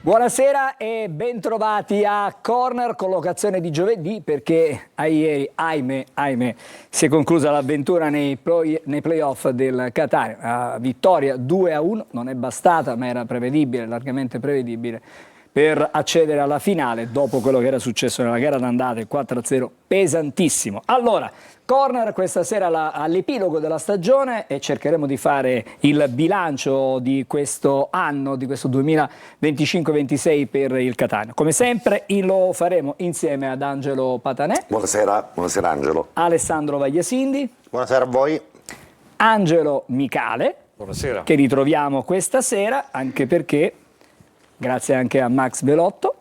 Buonasera e bentrovati a Corner, collocazione di giovedì, perché ieri, ahimè, si è conclusa l'avventura nei playoff del Catania. Vittoria 2-1, non è bastata, ma era prevedibile, largamente prevedibile, per accedere alla finale dopo quello che era successo nella gara d'andata, il 4-0 pesantissimo. Allora, Corner questa sera all'epilogo della stagione e cercheremo di fare il bilancio di questo anno, di questo 2025-26 per il Catania. Come sempre lo faremo insieme ad Angelo Patanè. Buonasera Angelo. Alessandro Vagliasindi. Buonasera a voi. Angelo Micale. Buonasera. Che ritroviamo questa sera, anche perché, grazie anche a Max Belotto.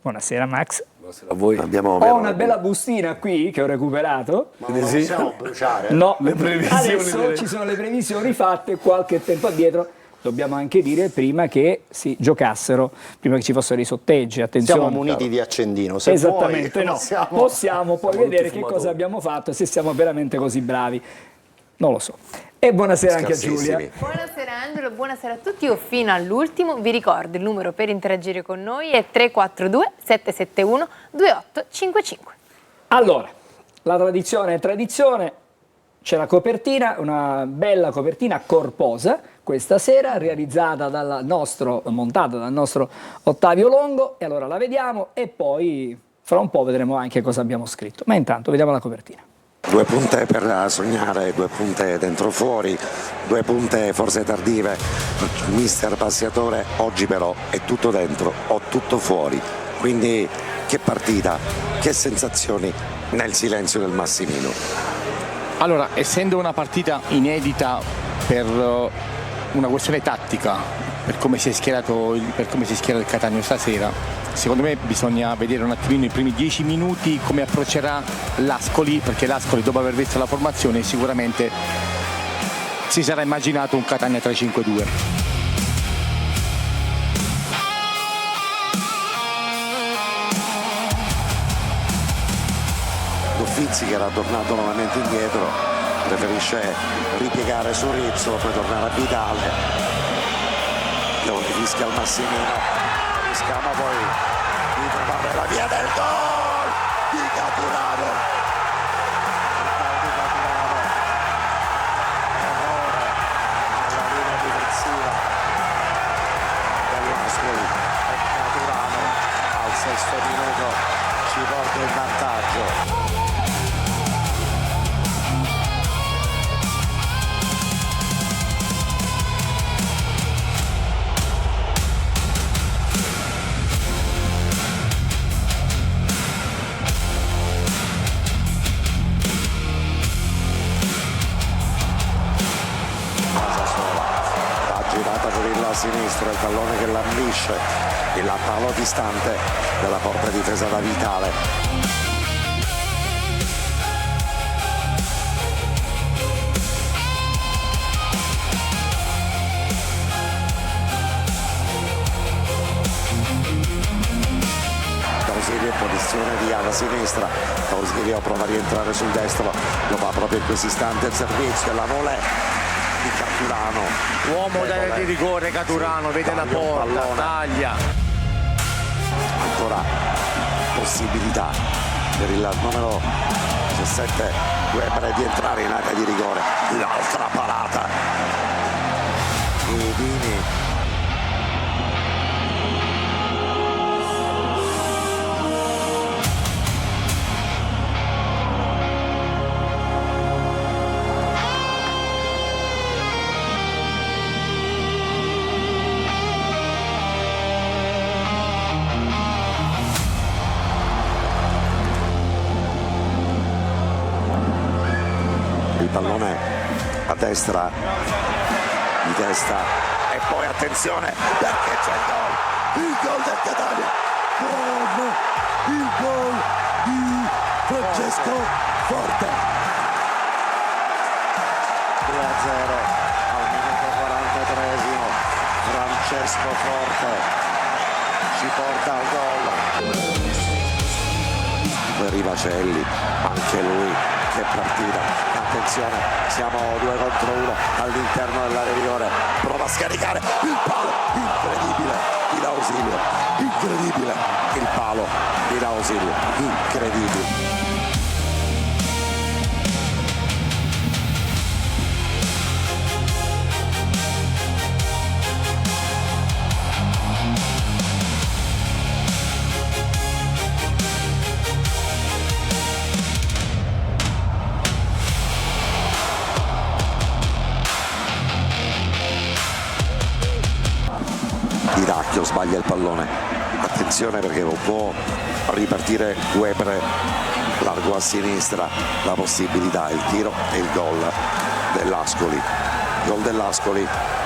Buonasera Max. A voi. Ho una bella bustina qui che ho recuperato. Ma non possiamo bruciare? No, Le previsioni adesso ci sono le previsioni fatte qualche tempo addietro. Dobbiamo anche dire prima che si giocassero, prima che ci fossero i sotteggi. Attenzione. Siamo muniti di accendino. Se esattamente, vuoi, no. Possiamo poi vedere che cosa abbiamo fatto e se siamo veramente così bravi. Non lo so. E buonasera anche a Giulia. Buonasera Angelo, buonasera a tutti. Io fino all'ultimo vi ricordo il numero per interagire con noi è 342 771 2855. Allora, la tradizione è tradizione, c'è la copertina, una bella copertina corposa questa sera, realizzata montata dal nostro Ottavio Longo, e allora la vediamo e poi fra un po' vedremo anche cosa abbiamo scritto. Ma intanto vediamo la copertina. 2 punte per sognare, 2 punte dentro fuori, 2 punte forse tardive. Mister Passiatore, oggi però è tutto dentro o tutto fuori. Quindi che partita, che sensazioni nel silenzio del Massimino. Allora, essendo una partita inedita per una questione tattica, per come si è schierato il Catania stasera, secondo me bisogna vedere un attimino i primi 10 minuti come approccerà l'Ascoli, perché l'Ascoli, dopo aver visto la formazione, sicuramente si sarà immaginato un Catania 3-5-2. Uffizi, che era tornato nuovamente indietro, preferisce ripiegare su Rizzo, poi tornare a Vitale. Lo rifischia al Massimino. Rischiamo poi di trovare la via del gol di Caturano. Errore alla linea difensiva dell'Ascoli e Caturano al 6° minuto ci porta in vantaggio. Sinistro, il pallone che lambisce il palo distante della porta difesa da Vitale. Tausilio in posizione di ala sinistra, Tausilio prova a rientrare sul destro, lo fa proprio in questo istante il servizio, la volée di Caturano, Uomo di rigore Caturano, vede la porta, taglia. Ancora possibilità per il numero 17 Weber di entrare in area di rigore. L'altra parata Udini. Pallone a destra, di testa, e poi attenzione perché c'è il gol del Catania, il gol di Francesco Forte. 2-0 al minuto 43esimo, Francesco Forte ci porta al gol. Poi arriva Celli, anche lui, che partita. Attenzione, siamo 2 contro 1 all'interno dell'area di rigore, prova a scaricare il palo, incredibile, di D'Ausilio, incredibile, il palo di D'Ausilio, incredibile. Didacchio sbaglia il pallone, attenzione perché non può ripartire Weber largo a sinistra, la possibilità, il tiro e il gol dell'Ascoli,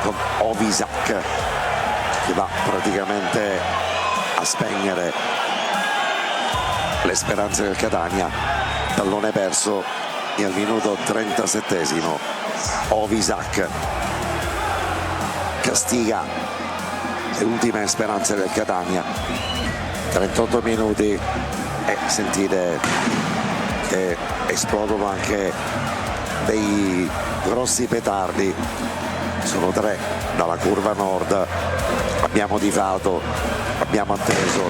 con Ovisac che va praticamente a spegnere le speranze del Catania. Pallone perso e al minuto 37esimo Ovisac castiga le ultime speranze del Catania. 38 minuti e sentite che esplodono anche dei grossi petardi, sono 3 dalla curva nord, abbiamo tifato, abbiamo atteso,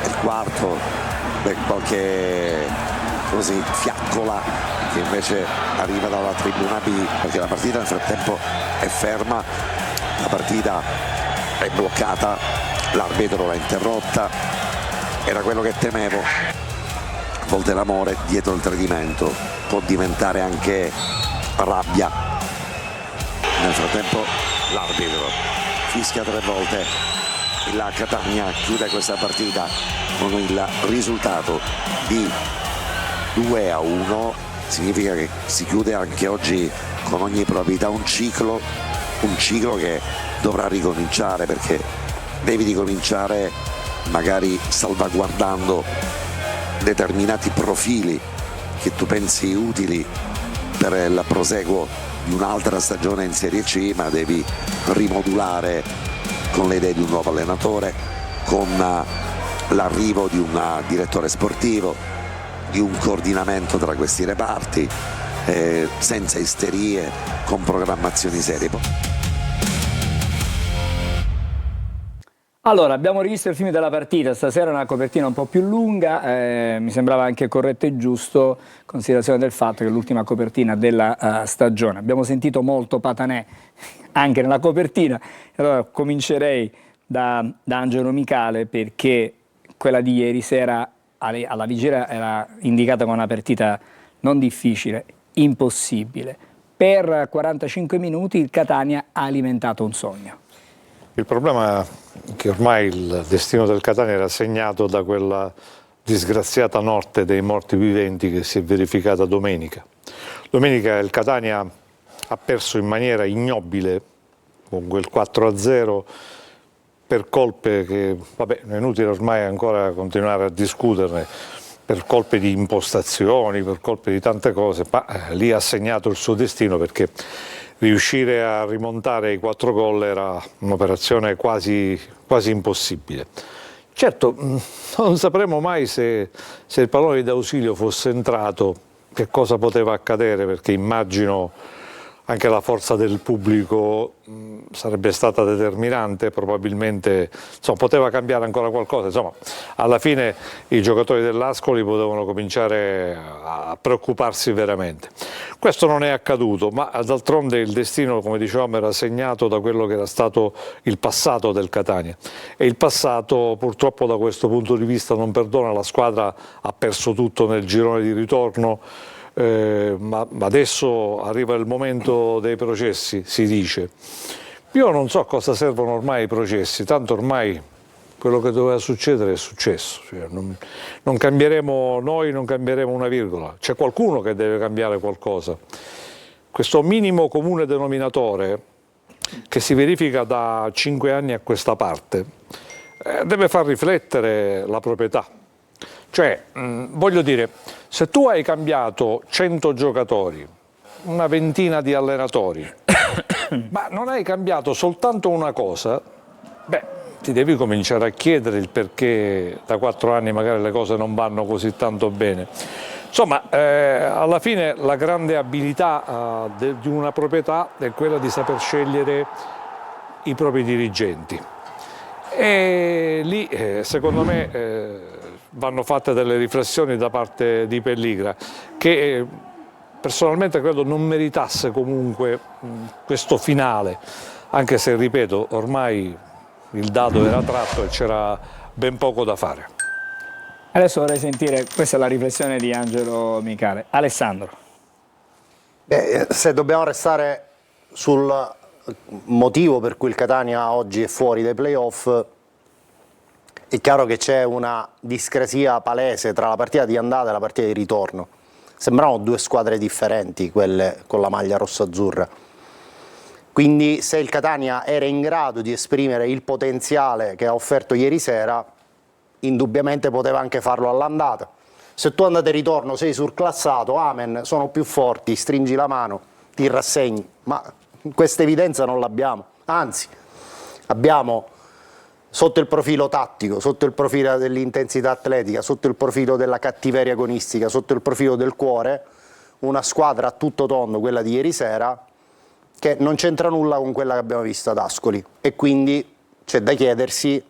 il quarto qualche così fiaccola che invece arriva dalla tribuna B, perché la partita nel frattempo è ferma, la partita è bloccata, l'arbitro l'ha interrotta, era quello che temevo. A volte l'amore dietro il tradimento può diventare anche rabbia. Nel frattempo l'arbitro fischia 3 volte, la Catania chiude questa partita con il risultato di 2-1, significa che si chiude anche oggi con ogni probabilità un ciclo che dovrà ricominciare, perché devi ricominciare magari salvaguardando determinati profili che tu pensi utili per il proseguo di un'altra stagione in Serie C, ma devi rimodulare con le idee di un nuovo allenatore, con l'arrivo di un direttore sportivo, di un coordinamento tra questi reparti, senza isterie, con programmazioni serie. Allora, abbiamo rivisto il film della partita, stasera una copertina un po' più lunga, mi sembrava anche corretto e giusto, in considerazione del fatto che è l'ultima copertina della stagione. Abbiamo sentito molto Patanè anche nella copertina, allora comincerei da Angelo Micale, perché quella di ieri sera alla vigilia era indicata come una partita non difficile, impossibile. Per 45 minuti il Catania ha alimentato un sogno. Il problema è che ormai il destino del Catania era segnato da quella disgraziata notte dei morti viventi che si è verificata domenica. Domenica il Catania ha perso in maniera ignobile con quel 4-0 per colpe che, vabbè, è inutile ormai ancora continuare a discuterne, per colpe di impostazioni, per colpe di tante cose, ma lì ha segnato il suo destino, perché riuscire a rimontare i 4 gol era un'operazione quasi impossibile. Certo, non sapremo mai se il pallone di D'Ausilio fosse entrato che cosa poteva accadere, perché immagino anche la forza del pubblico sarebbe stata determinante, probabilmente insomma, poteva cambiare ancora qualcosa. Insomma, alla fine i giocatori dell'Ascoli potevano cominciare a preoccuparsi veramente. Questo non è accaduto, ma d'altronde il destino, come dicevamo, era segnato da quello che era stato il passato del Catania, e il passato purtroppo da questo punto di vista non perdona. La squadra ha perso tutto nel girone di ritorno, ma adesso arriva il momento dei processi, si dice. Io non so cosa servono ormai i processi, tanto ormai quello che doveva succedere è successo, cioè non cambieremo, noi non cambieremo una virgola, c'è qualcuno che deve cambiare qualcosa. Questo minimo comune denominatore che si verifica da 5 anni a questa parte deve far riflettere la proprietà. Cioè, voglio dire, se tu hai cambiato 100 giocatori, una ventina di allenatori, ma non hai cambiato soltanto una cosa, beh, ti devi cominciare a chiedere il perché da 4 anni magari le cose non vanno così tanto bene. Insomma, alla fine la grande abilità di una proprietà è quella di saper scegliere i propri dirigenti. E lì, secondo me, vanno fatte delle riflessioni da parte di Pelligra, che personalmente credo non meritasse comunque questo finale, anche se, ripeto, ormai il dado era tratto e c'era ben poco da fare. Adesso vorrei sentire, questa è la riflessione di Angelo Micale. Alessandro. Se dobbiamo restare sul motivo per cui il Catania oggi è fuori dai playoff, è chiaro che c'è una discrasia palese tra la partita di andata e la partita di ritorno. Sembrano due squadre differenti, quelle con la maglia rossa-azzurra. Quindi se il Catania era in grado di esprimere il potenziale che ha offerto ieri sera, indubbiamente poteva anche farlo all'andata. Se tu andata e ritorno sei surclassato, amen, sono più forti, stringi la mano, ti rassegni, ma questa evidenza non l'abbiamo. Anzi, abbiamo sotto il profilo tattico, sotto il profilo dell'intensità atletica, sotto il profilo della cattiveria agonistica, sotto il profilo del cuore, una squadra a tutto tondo, quella di ieri sera, che non c'entra nulla con quella che abbiamo visto ad Ascoli, e quindi c'è da chiedersi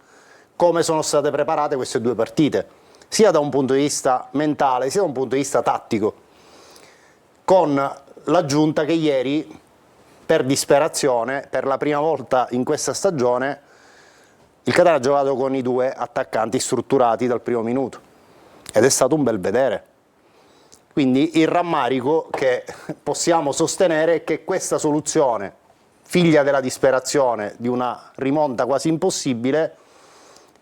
come sono state preparate queste due partite, sia da un punto di vista mentale sia da un punto di vista tattico, con l'aggiunta che ieri, per disperazione, per la prima volta in questa stagione, il Catania ha giocato con i due attaccanti strutturati dal primo minuto ed è stato un bel vedere. Quindi il rammarico che possiamo sostenere è che questa soluzione, figlia della disperazione di una rimonta quasi impossibile,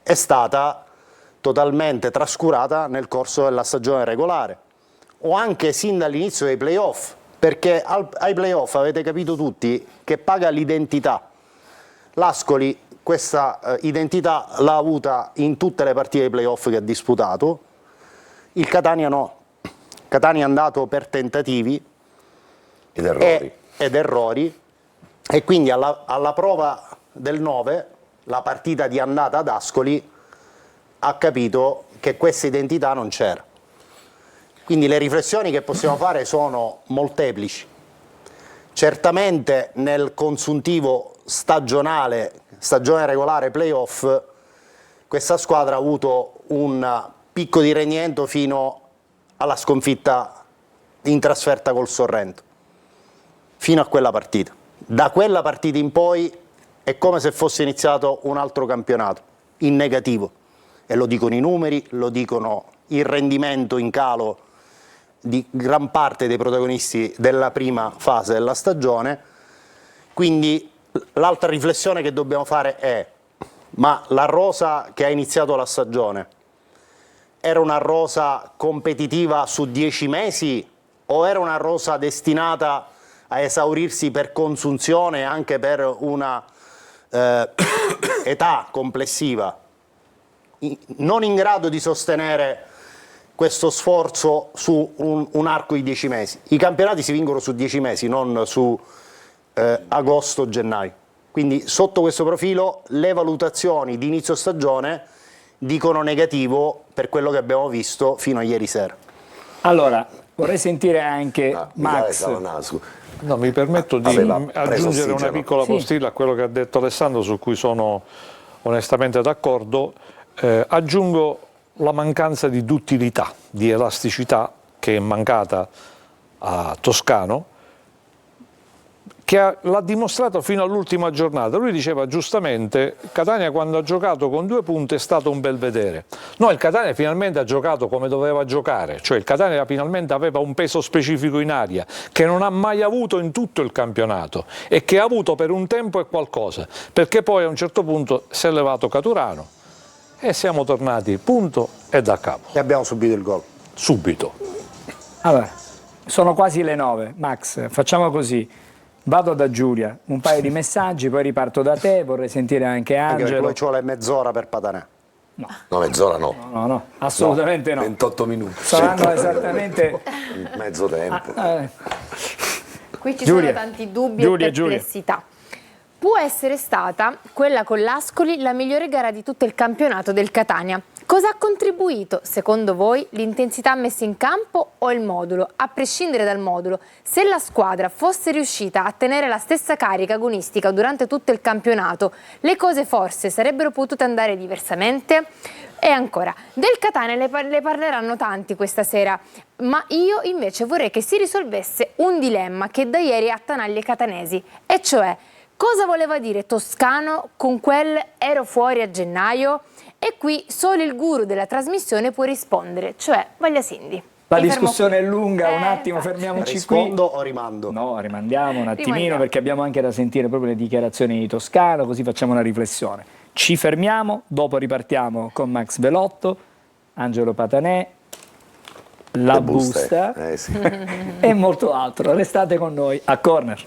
è stata totalmente trascurata nel corso della stagione regolare o anche sin dall'inizio dei playoff, perché ai playoff avete capito tutti che paga l'identità. L'Ascoli questa identità l'ha avuta in tutte le partite dei playoff che ha disputato, il Catania no. Catania è andato per tentativi ed errori, e quindi alla prova del 9, la partita di andata ad Ascoli, ha capito che questa identità non c'era. Quindi le riflessioni che possiamo fare sono molteplici. Certamente nel consuntivo stagionale, stagione regolare, playoff, questa squadra ha avuto un picco di rendimento fino alla sconfitta in trasferta col Sorrento, fino a quella partita. Da quella partita in poi è come se fosse iniziato un altro campionato, in negativo, e lo dicono i numeri, lo dicono il rendimento in calo di gran parte dei protagonisti della prima fase della stagione. Quindi l'altra riflessione che dobbiamo fare è: ma la rosa che ha iniziato la stagione era una rosa competitiva su 10 mesi o era una rosa destinata a esaurirsi per consunzione, anche per una età complessiva non in grado di sostenere questo sforzo su un arco di 10 mesi? I campionati si vincono su 10 mesi, non su agosto-gennaio. Quindi sotto questo profilo le valutazioni di inizio stagione dicono negativo per quello che abbiamo visto fino a ieri sera. Allora, vorrei sentire anche Max. No, mi permetto di aggiungere una piccola postilla a quello che ha detto Alessandro, su cui sono onestamente d'accordo. Aggiungo la mancanza di duttilità, di elasticità che è mancata a Toscano, che l'ha dimostrato fino all'ultima giornata. Lui diceva giustamente: Catania quando ha giocato con 2 punti è stato un bel vedere. No, il Catania finalmente ha giocato come doveva giocare, cioè il Catania finalmente aveva un peso specifico in aria che non ha mai avuto in tutto il campionato e che ha avuto per un tempo e qualcosa, perché poi a un certo punto si è levato Caturano e siamo tornati punto e da capo. E abbiamo subito il gol. Subito. Allora, sono quasi le 9. Max, facciamo così. Vado da Giulia, un paio di messaggi, poi riparto da te, vorrei sentire anche Anche Angelo. perché poi ci vuole mezz'ora per Patanè. No, mezz'ora no. No, assolutamente no. 28 minuti. Saranno esattamente... Mezzo tempo. Qui ci Giulia. sono tanti dubbi Giulia, e perplessità. Può essere stata quella con l'Ascoli la migliore gara di tutto il campionato del Catania. Cosa ha contribuito, secondo voi, l'intensità messa in campo o il modulo? A prescindere dal modulo, se la squadra fosse riuscita a tenere la stessa carica agonistica durante tutto il campionato, le cose forse sarebbero potute andare diversamente? E ancora, del Catania le parleranno tanti questa sera, ma io invece vorrei che si risolvesse un dilemma che da ieri attanaglia i catanesi, e cioè cosa voleva dire Toscano con quel "ero fuori a gennaio"? E qui solo il guru della trasmissione può rispondere, cioè Vaglia Cindy. La discussione è lunga, un attimo, fermiamoci Rispondo qui. o rimando? No, rimandiamo un attimino Rimandiamo. perché abbiamo anche da sentire proprio le dichiarazioni di Toscano, così facciamo una riflessione. Ci fermiamo, dopo ripartiamo con Max Velotto, Angelo Patanè, la busta Sì. e molto altro. Restate con noi a Corner.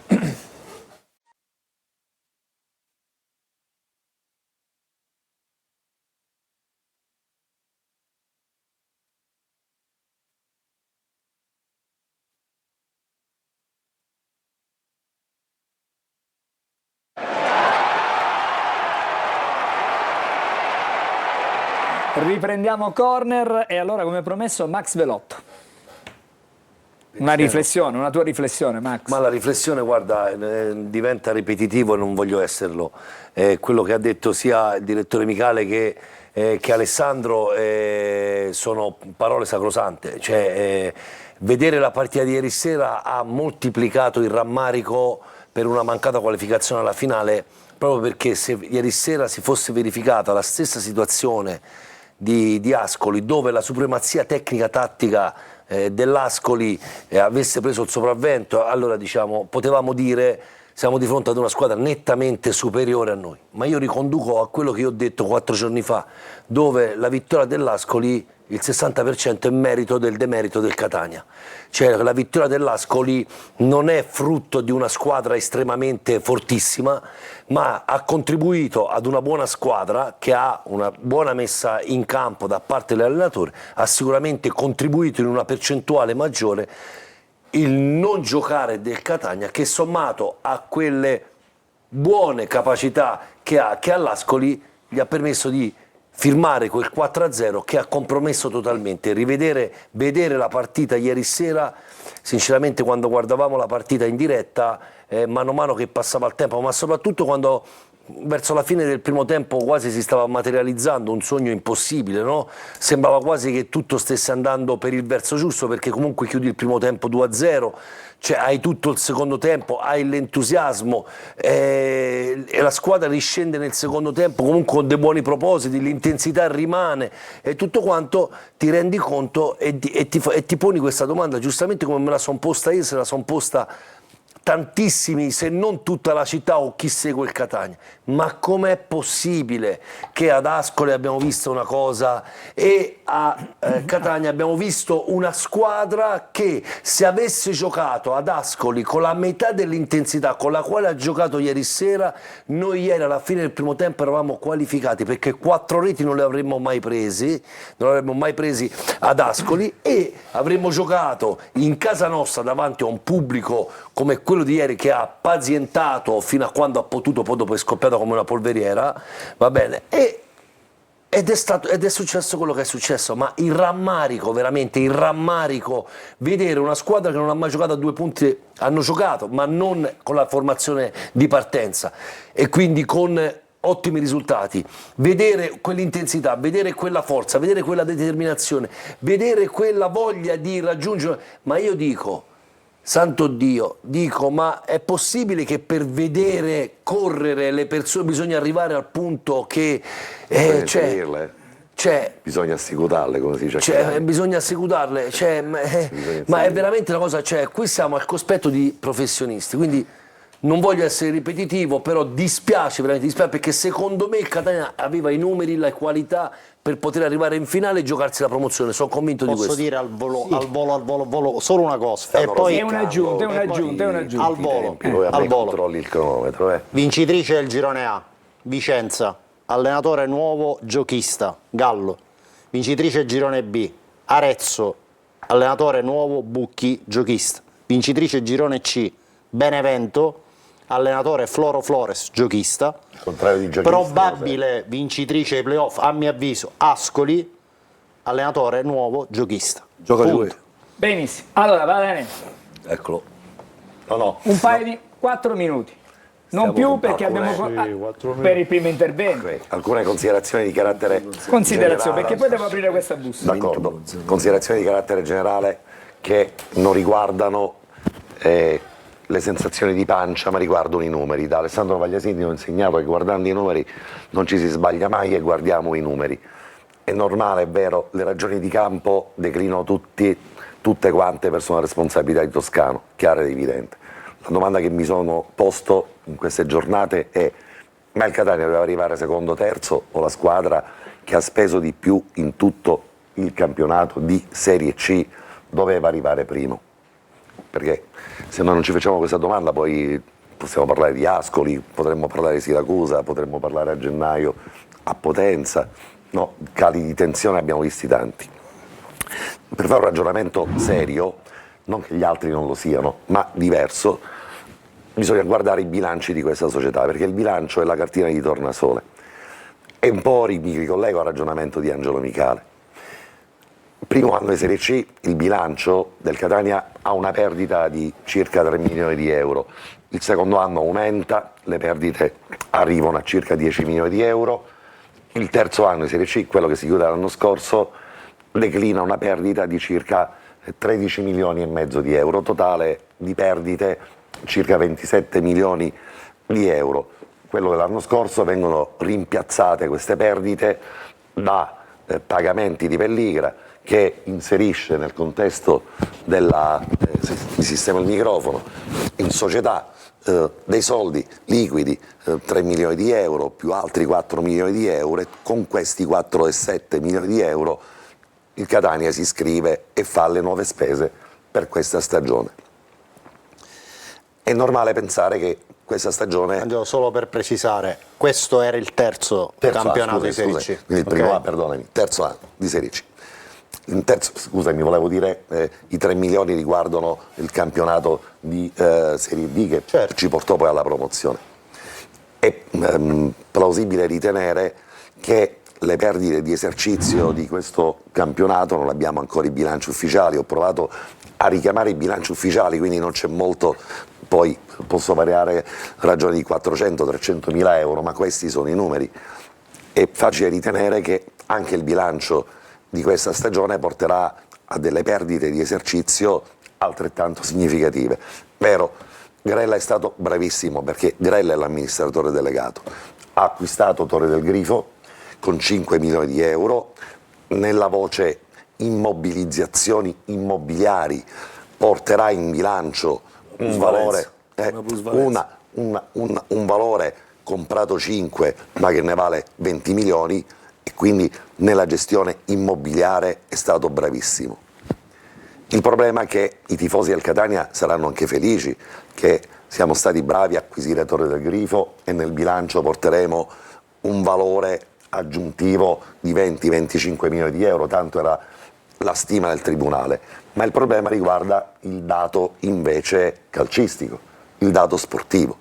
Riprendiamo Corner e allora, come promesso, Max Velotto. Una riflessione, una tua riflessione, Max. Ma la riflessione, guarda, diventa ripetitivo e non voglio esserlo. Quello che ha detto sia il direttore Micale che Alessandro sono parole sacrosante. Cioè, vedere la partita di ieri sera ha moltiplicato il rammarico per una mancata qualificazione alla finale, proprio perché se ieri sera si fosse verificata la stessa situazione di Ascoli, dove la supremazia tecnica-tattica dell'Ascoli avesse preso il sopravvento, allora diciamo potevamo dire siamo di fronte ad una squadra nettamente superiore a noi. Ma io riconduco a quello che io ho detto 4 giorni fa, dove la vittoria dell'Ascoli il 60% è merito del demerito del Catania. Cioè la vittoria dell'Ascoli non è frutto di una squadra estremamente fortissima, ma ha contribuito ad una buona squadra che ha una buona messa in campo da parte dell'allenatore, ha sicuramente contribuito in una percentuale maggiore il non giocare del Catania, che sommato a quelle buone capacità che ha all'Ascoli gli ha permesso di firmare quel 4-0 che ha compromesso totalmente. Vedere la partita ieri sera, sinceramente quando guardavamo la partita in diretta, mano a mano che passava il tempo, ma soprattutto quando verso la fine del primo tempo quasi si stava materializzando un sogno impossibile, no? Sembrava quasi che tutto stesse andando per il verso giusto, perché comunque chiudi il primo tempo 2-0, cioè hai tutto il secondo tempo, hai l'entusiasmo e la squadra riscende nel secondo tempo comunque con dei buoni propositi, l'intensità rimane e tutto quanto ti rendi conto e ti poni questa domanda, giustamente come me la son posta io, se la son posta tantissimi, se non tutta la città o chi segue il Catania. Ma com'è possibile che ad Ascoli abbiamo visto una cosa e a Catania abbiamo visto una squadra che, se avesse giocato ad Ascoli con la metà dell'intensità con la quale ha giocato ieri sera, noi ieri alla fine del primo tempo eravamo qualificati, perché 4 reti non le avremmo mai presi, ad Ascoli, e avremmo giocato in casa nostra davanti a un pubblico come quello di ieri, che ha pazientato fino a quando ha potuto, poi dopo è scoppiato come una polveriera, va bene, ed è successo quello che è successo. Ma il rammarico, veramente il rammarico, vedere una squadra che non ha mai giocato a 2 punti, hanno giocato ma non con la formazione di partenza e quindi con ottimi risultati, vedere quell'intensità, vedere quella forza, vedere quella determinazione, vedere quella voglia di raggiungere. Ma io dico, santo Dio, ma è possibile che per vedere correre le persone bisogna arrivare al punto che bisogna assicutarle, come si dice. Bisogna assicutarle, ma è veramente una cosa, qui siamo al cospetto di professionisti, quindi non voglio essere ripetitivo, però dispiace, veramente dispiace, perché secondo me il Catania aveva i numeri, la qualità per poter arrivare in finale e giocarsi la promozione, sono convinto di questo. Posso dire al volo solo una cosa, e poi È un'aggiunta. al volo, Controlli il cronometro. Vincitrice del girone A, Vicenza, allenatore nuovo, giochista, Gallo. Vincitrice del girone B, Arezzo, allenatore nuovo, Bucchi, giochista. Vincitrice del girone C, Benevento, allenatore Floro Flores, giochista. Contrario di giochista, probabile vincitrice ai playoff, a mio avviso, Ascoli, allenatore nuovo, giochista. Gioca Punto. lui. Benissimo. Allora, va bene. Eccolo. No. Un paio di 4 minuti. Non Stiamo più con perché alcune- abbiamo 4 minuti. per il primo intervento. Alcune considerazioni di carattere Considerazione, generale. perché poi devo aprire questa busta. D'accordo, considerazioni di carattere generale che non riguardano le sensazioni di pancia, ma riguardano i numeri. Da Alessandro Vagliasini ho insegnato che guardando i numeri non ci si sbaglia mai e guardiamo i numeri. È normale, è vero, le ragioni di campo declinano tutte quante verso una responsabilità di Toscano, chiara ed evidente. La domanda che mi sono posto in queste giornate è: ma il Catania doveva arrivare secondo o terzo, o la squadra che ha speso di più in tutto il campionato di Serie C doveva arrivare primo? Perché se noi non ci facciamo questa domanda poi possiamo parlare di Ascoli, potremmo parlare di Siracusa, potremmo parlare a gennaio a Potenza, no, cali di tensione abbiamo visti tanti. Per fare un ragionamento serio, non che gli altri non lo siano, ma diverso, bisogna guardare i bilanci di questa società, perché il bilancio è la cartina di tornasole. E un po' mi ricollego al ragionamento di Angelo Micale. Primo anno di Serie C, il bilancio del Catania ha una perdita di circa 3 milioni di euro. Il secondo anno aumenta, le perdite arrivano a circa 10 milioni di euro. Il terzo anno di Serie C, quello che si chiude l'anno scorso, declina una perdita di circa 13 milioni e mezzo di euro, totale di perdite circa 27 milioni di euro. Quello dell'anno scorso vengono rimpiazzate queste perdite da pagamenti di Pelligra, che inserisce nel contesto mi sistema il microfono, in società dei soldi liquidi, 3 milioni di euro più altri 4 milioni di euro, e con questi 4,7 milioni di euro il Catania si iscrive e fa le nuove spese per questa stagione. È normale pensare che questa stagione... Angelo, solo per precisare, questo era il terzo campionato di Serie C. Quindi il primo anno, perdonami, terzo anno di Serie C. Scusami, volevo dire, i 3 milioni riguardano il campionato di Serie D che certo ci portò poi alla promozione. È plausibile ritenere che le perdite di esercizio di questo campionato, non abbiamo ancora i bilanci ufficiali, ho provato a richiamare i bilanci ufficiali, quindi non c'è molto, poi posso variare ragioni di 400-300 mila euro, ma questi sono i numeri. È facile ritenere che anche il bilancio di questa stagione porterà a delle perdite di esercizio altrettanto significative. Vero, Grella è stato bravissimo, perché Grella è l'amministratore delegato, ha acquistato Torre del Grifo con 5 milioni di euro, nella voce immobilizzazioni immobiliari porterà in bilancio un valore, un valore comprato 5 ma che ne vale 20 milioni, e quindi nella gestione immobiliare è stato bravissimo. Il problema è che i tifosi del Catania saranno anche felici che siamo stati bravi a acquisire Torre del Grifo e nel bilancio porteremo un valore aggiuntivo di 20-25 milioni di euro, tanto era la stima del Tribunale, ma il problema riguarda il dato invece calcistico, il dato sportivo.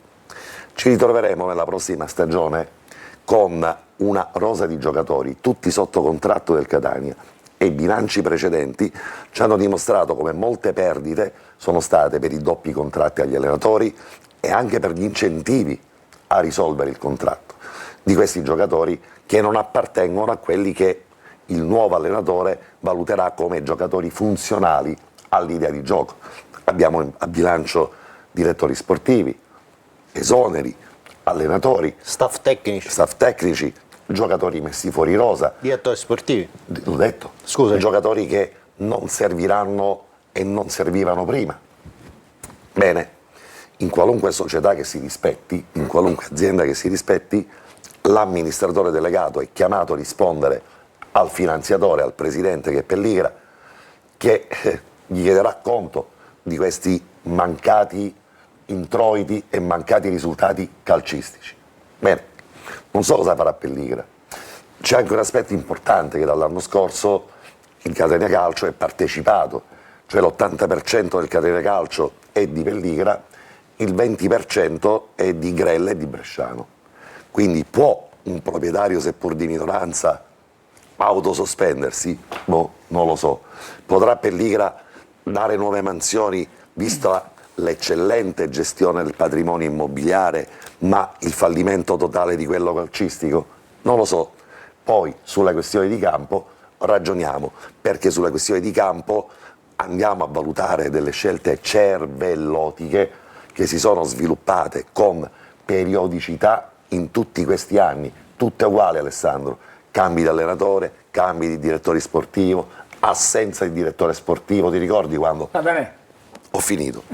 Ci ritroveremo nella prossima stagione con una rosa di giocatori, tutti sotto contratto del Catania, e i bilanci precedenti ci hanno dimostrato come molte perdite sono state per i doppi contratti agli allenatori e anche per gli incentivi a risolvere il contratto di questi giocatori, che non appartengono a quelli che il nuovo allenatore valuterà come giocatori funzionali all'idea di gioco. Abbiamo a bilancio direttori sportivi, esoneri, allenatori, staff tecnici, giocatori messi fuori rosa. Direttori sportivi. L'ho detto. Scusa. Giocatori che non serviranno e non servivano prima. Bene, in qualunque società che si rispetti, in qualunque azienda che si rispetti, l'amministratore delegato è chiamato a rispondere al finanziatore, al presidente che è Pelligra, che gli chiederà conto di questi mancati introiti e mancati risultati calcistici. Bene, non so cosa farà Pelligra. C'è anche un aspetto importante, che dall'anno scorso il Catania Calcio è partecipato, cioè l'80% del Catania Calcio è di Pelligra, il 20% è di Grella e di Bresciano. Quindi può un proprietario, seppur di minoranza, autosospendersi? Boh, non lo so. Potrà Pelligra dare nuove mansioni, vista l'eccellente gestione del patrimonio immobiliare, ma il fallimento totale di quello calcistico? Non lo so. Poi sulla questione di campo ragioniamo, perché sulla questione di campo andiamo a valutare delle scelte cervellotiche che si sono sviluppate con periodicità in tutti questi anni, tutte uguali, Alessandro. Cambi di allenatore, cambi di direttore sportivo, assenza di direttore sportivo, ti ricordi quando? Va bene. Ho finito.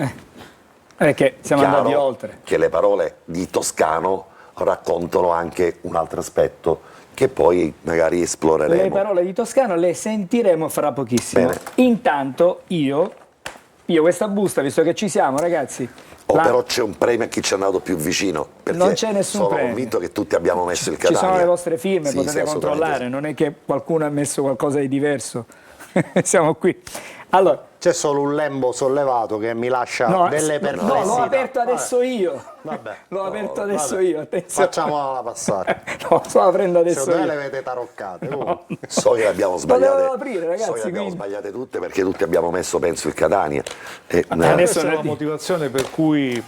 Perché siamo Chiaro andati oltre. che le parole di Toscano raccontano anche un altro aspetto che poi magari esploreremo. Le parole di Toscano le sentiremo fra pochissimo. Bene. Intanto io questa busta, visto che ci siamo, ragazzi. Però c'è un premio a chi ci è andato più vicino, perché Non c'è nessun sono premio. convinto che tutti abbiamo messo il Ci Catania. sono le vostre firme, Sì, potete sì, assolutamente controllare, sì. non è che qualcuno ha messo qualcosa di diverso. Siamo qui. Allora, C'è solo un lembo sollevato che mi lascia delle perplessità. no, l'ho aperto adesso io. Vabbè. L'ho aperto Vabbè. adesso io, attenzione. Facciamola passare. No, sto aprendo adesso Secondo me le io. avete taroccate. So che le abbiamo Lo devo sbagliate, aprire, ragazzi, so che le abbiamo quindi. sbagliate tutte, perché tutti abbiamo messo, penso, il Catania. adesso Questa è ne la dico. motivazione per cui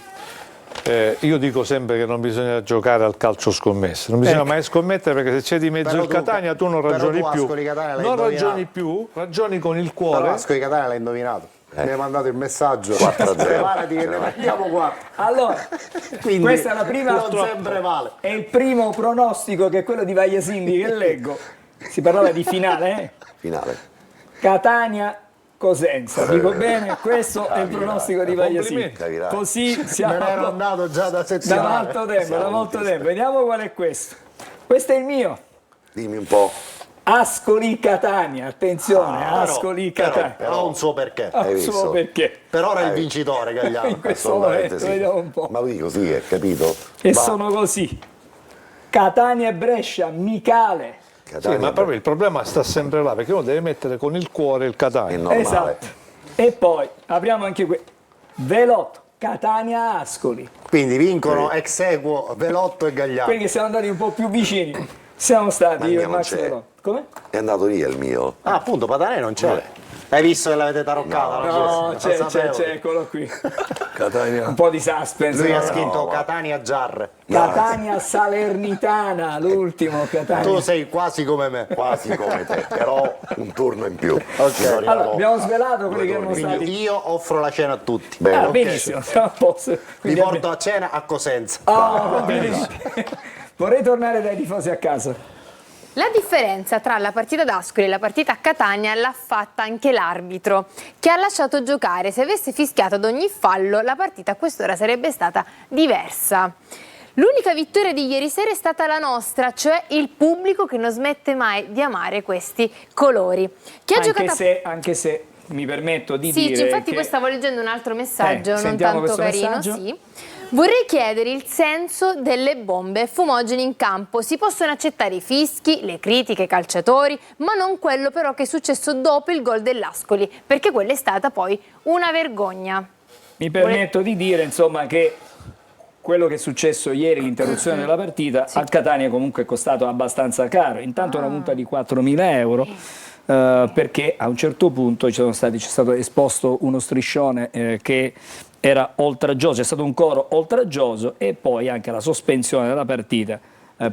io dico sempre che non bisogna giocare al calcio scommesse, non bisogna mai scommettere, perché se c'è di mezzo Però il tu- Catania tu non però ragioni tu, più, Ascoli Catania, l'hai non indovinato. ragioni più, ragioni con il Però cuore. Ascoli Catania l'ha indovinato. Mi hai mandato il messaggio. 4-0. Preparati che ne prendiamo 4. Allora, Quindi questa è la prima. non sempre vale. È il primo pronostico, che è quello di Vagliasindi, che leggo. Si parlava di finale, Finale. Catania Cosenza. Dico bene, questo è il pronostico di Vagliasindi. Capirai. Così Me siamo ne ero andato già da da settimane. molto tempo, da molto tempo. Vediamo qual è questo. Questo è il mio. Dimmi un po'. Ascoli Catania, attenzione, Ascoli Catania. Però ha un suo perché. hai So visto? perché. Per ora è il vincitore In Gagliano. questo Assolutamente momento, sì. vediamo un po'. Ma lui così è, capito? E Va. sono così. Catania e Brescia, Micale. Sì, Catania, ma proprio il problema sta sempre là, perché uno deve mettere con il cuore il è Catania. normale. Esatto. E poi apriamo anche qui. Velotto, Catania Ascoli. Quindi vincono ex equo Velotto e Gagliano. Quelli che siamo andati un po' più vicini. Siamo stati Ma il io e mio non Max c'è. Velotto. Come? È andato lì il mio. Ah, appunto, Patanè non c'è. Hai visto che l'avete taroccata? la No, prossima? Lo sapevo. c'è, eccolo qui. Catania. Un po' di suspense. Lui ha no? scritto Catania Giarre. Catania Salernitana, l'ultimo Catania. Tu sei quasi come me. Quasi come te, però un turno in più. Allora, abbiamo svelato quelli che erano Quindi stati. io offro la cena a tutti. Bene. Ah, ok. benissimo, siamo a posto. Vi Quindi porto a cena a Cosenza. complimenti. Vorrei tornare dai tifosi a casa. La differenza tra la partita d'Ascoli e la partita a Catania l'ha fatta anche l'arbitro, che ha lasciato giocare. Se avesse fischiato ad ogni fallo, la partita a quest'ora sarebbe stata diversa. L'unica vittoria di ieri sera è stata la nostra, cioè il pubblico che non smette mai di amare questi colori. Chi ha giocato a... Anche se mi permetto di Sì, dire infatti che... poi stavo leggendo un altro messaggio, non sentiamo tanto questo carino, messaggio. sì. Vorrei chiedere il senso delle bombe fumogene in campo. Si possono accettare i fischi, le critiche ai calciatori, ma non quello però che è successo dopo il gol dell'Ascoli, perché quella è stata poi una vergogna. Mi permetto di dire, insomma, che quello che è successo ieri, l'interruzione della partita, a Catania comunque è costato abbastanza caro. Intanto una multa di 4.000 euro, perché a un certo punto c'è stato esposto uno striscione che era oltraggioso, c'è stato un coro oltraggioso, e poi anche la sospensione della partita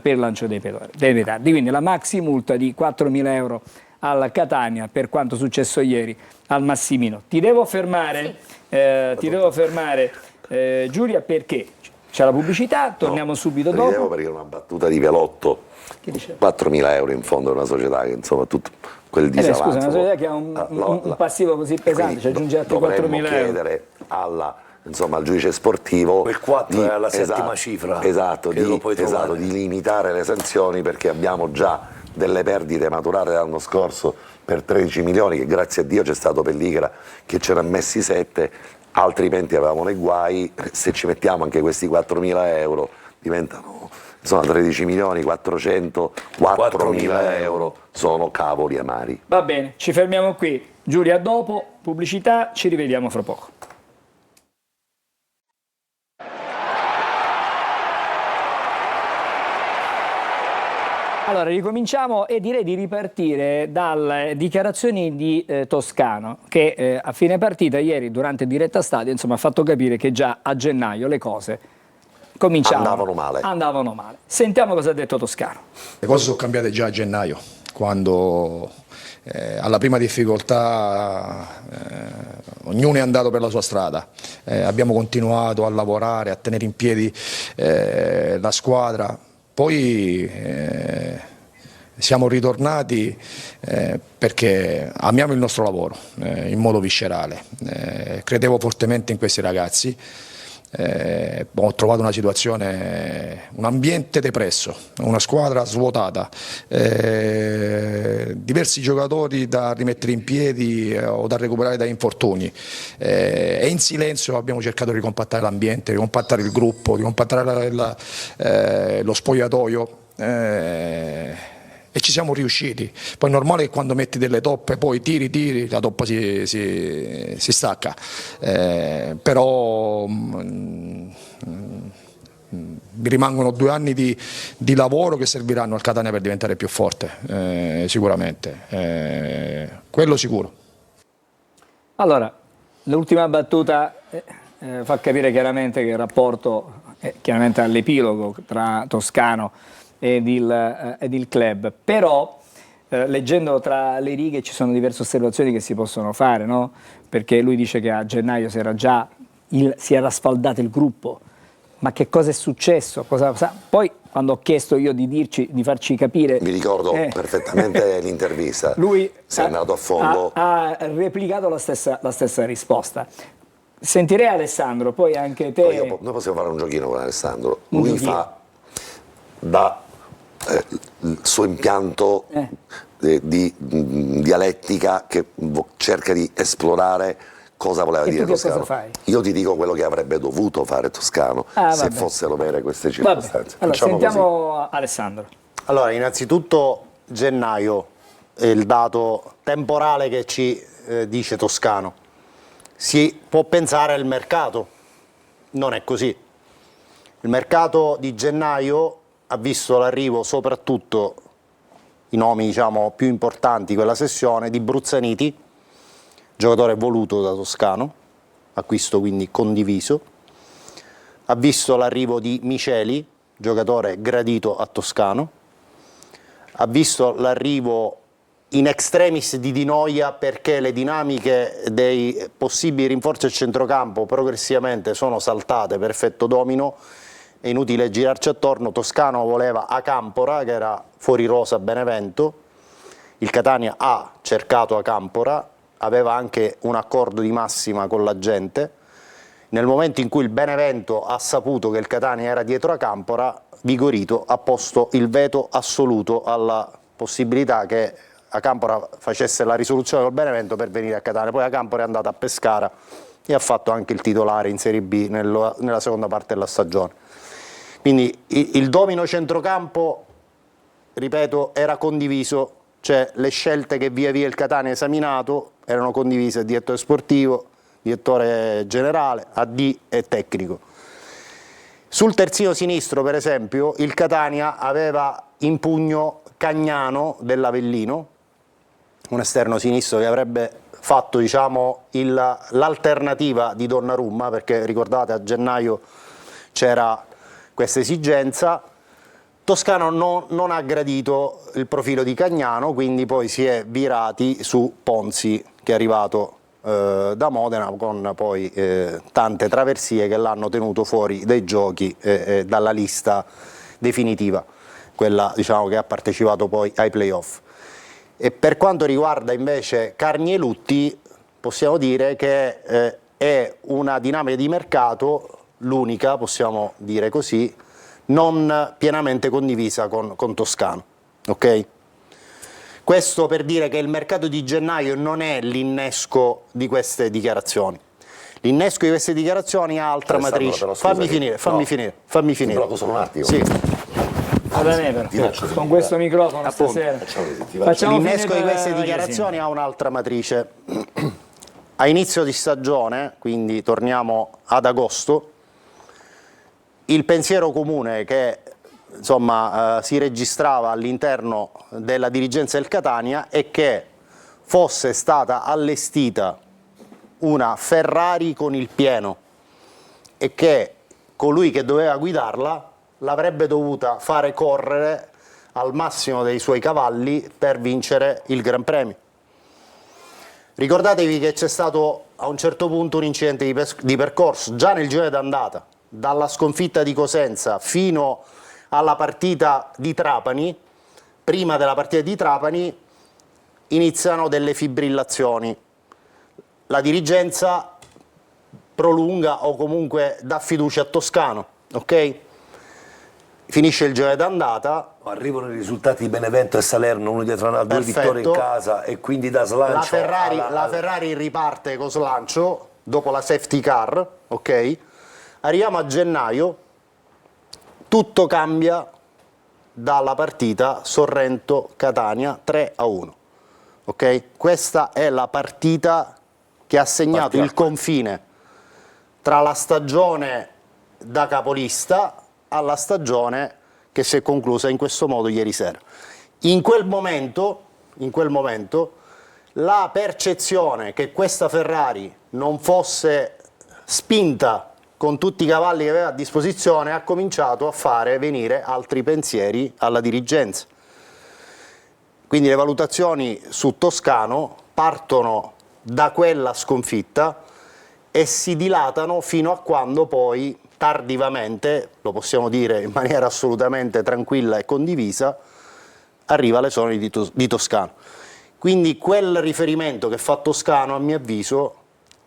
per lancio dei petardi. Quindi la maxi multa di 4.000 euro al Catania per quanto successo ieri al Massimino. Ti devo fermare, Giulia, perché c'è la pubblicità, torniamo subito dopo. Ridevo perché una battuta di Velotto. Che dice? 4.000 euro in fondo a una società che, insomma, tutto quel disavanzo. Scusa, una società che ha un passivo così pesante, ci aggiunge altri 4.000 dovremmo euro. chiedere al giudice sportivo Quel 4 di- è alla settima esatto, cifra, esatto, che lo puoi trovare. esatto, di limitare le sanzioni, perché abbiamo già delle perdite maturate l'anno scorso per 13 milioni, che grazie a Dio c'è stato Pelligra che ce ne ha messi 7, altrimenti avevamo nei guai. Se ci mettiamo anche questi 4.000 euro diventano, insomma, 13 milioni 400, 4.000 euro sono cavoli amari. Va bene, ci fermiamo qui. Giulia, dopo, pubblicità, ci rivediamo fra poco. Allora, ricominciamo e direi di ripartire dalle dichiarazioni di Toscano, che a fine partita ieri, durante diretta stadio, insomma, ha fatto capire che già a gennaio le cose Andavano male. Andavano male. Sentiamo cosa ha detto Toscano. Le cose sono cambiate già a gennaio, quando alla prima difficoltà ognuno è andato per la sua strada. Abbiamo continuato a lavorare, a tenere in piedi la squadra. Poi siamo ritornati perché amiamo il nostro lavoro in modo viscerale. Credevo fortemente in questi ragazzi. Ho trovato una situazione, un ambiente depresso, una squadra svuotata, diversi giocatori da rimettere in piedi o da recuperare da infortuni, e in silenzio abbiamo cercato di ricompattare l'ambiente, ricompattare il gruppo, ricompattare lo spogliatoio, e ci siamo riusciti. Poi è normale che quando metti delle toppe, poi tiri, la toppa si stacca, però mi rimangono 2 anni di lavoro che serviranno al Catania per diventare più forte, sicuramente, quello sicuro. Allora, l'ultima battuta fa capire chiaramente che il rapporto è chiaramente all'epilogo tra Toscano ed il club, però leggendo tra le righe ci sono diverse osservazioni che si possono fare, no? Perché lui dice che a gennaio si era sfaldato il gruppo, ma che cosa è successo? Poi quando ho chiesto io di farci capire, Mi ricordo perfettamente l'intervista, lui sei andato a fondo. ha replicato la stessa risposta. Sentirei Alessandro, poi anche te. Noi possiamo fare un giochino con Alessandro. Un Lui giochino. fa da il suo impianto di dialettica che cerca di esplorare cosa voleva E dire tu che Toscano. cosa fai? Io ti dico quello che avrebbe dovuto fare Toscano se vabbè. fossero vere queste Vabbè. circostanze. Allora, Facciamo sentiamo Alessandro. Allora, innanzitutto gennaio è il dato temporale che ci dice Toscano. Si può pensare al mercato, non è così. Il mercato di gennaio ha visto l'arrivo soprattutto, i nomi diciamo più importanti quella sessione, di Bruzzaniti, giocatore voluto da Toscano, acquisto quindi condiviso. Ha visto l'arrivo di Miceli, giocatore gradito a Toscano. Ha visto l'arrivo in extremis di Di Noia, perché le dinamiche dei possibili rinforzi al centrocampo progressivamente sono saltate per effetto domino. È inutile girarci attorno. Toscano voleva Acampora, che era fuori rosa a Benevento. Il Catania ha cercato Acampora, aveva anche un accordo di massima con la gente. Nel momento in cui il Benevento ha saputo che il Catania era dietro Acampora, Vigorito ha posto il veto assoluto alla possibilità che Acampora facesse la risoluzione col Benevento per venire a Catania. Poi Acampora è andata a Pescara e ha fatto anche il titolare in Serie B nella seconda parte della stagione. Quindi il domino centrocampo, ripeto, era condiviso, cioè le scelte che via via il Catania ha esaminato erano condivise: direttore sportivo, direttore generale, AD e tecnico. Sul terzino sinistro, per esempio, il Catania aveva in pugno Cagnano dell'Avellino, un esterno sinistro che avrebbe fatto diciamo, l'alternativa di Donnarumma, perché ricordate a gennaio c'era questa esigenza. Toscano non ha gradito il profilo di Cagnano, quindi poi si è virati su Ponzi, che è arrivato da Modena con poi tante traversie che l'hanno tenuto fuori dai giochi dalla lista definitiva, quella diciamo, che ha partecipato poi ai playoff. E per quanto riguarda invece Carni e Lutti, possiamo dire che è una dinamica di mercato, l'unica, possiamo dire così, non pienamente condivisa con Toscano. Ok? Questo per dire che il mercato di gennaio non è l'innesco di queste dichiarazioni. L'innesco di queste dichiarazioni ha altra matrice. Fammi finire. Ti blocco solo un attimo. Sì. Con questo microfono stasera. L'innesco di queste dichiarazioni ha un'altra matrice. A inizio di stagione, quindi torniamo ad agosto, il pensiero comune che insomma, si registrava all'interno della dirigenza del Catania è che fosse stata allestita una Ferrari con il pieno e che colui che doveva guidarla l'avrebbe dovuta fare correre al massimo dei suoi cavalli per vincere il Gran Premio. Ricordatevi che c'è stato a un certo punto un incidente di percorso già nel girone d'andata, dalla sconfitta di Cosenza fino alla partita di Trapani. Prima della partita di Trapani iniziano delle fibrillazioni, la dirigenza prolunga o comunque dà fiducia a Toscano, ok? Finisce il girone d'andata. Arrivano i risultati di Benevento e Salerno, uno dietro l'altro, 2 vittorie in casa e quindi da slancio. La Ferrari riparte con slancio dopo la safety car, ok? Arriviamo a gennaio, tutto cambia dalla partita Sorrento-Catania 3-1, ok? Questa è la partita che ha segnato il confine tra la stagione da capolista alla stagione che si è conclusa in questo modo ieri sera. In quel momento, la percezione che questa Ferrari non fosse spinta con tutti i cavalli che aveva a disposizione ha cominciato a fare venire altri pensieri alla dirigenza. Quindi le valutazioni su Toscano partono da quella sconfitta e si dilatano fino a quando poi tardivamente, lo possiamo dire in maniera assolutamente tranquilla e condivisa, arriva l'esonero di Toscano. Quindi quel riferimento che fa Toscano, a mio avviso,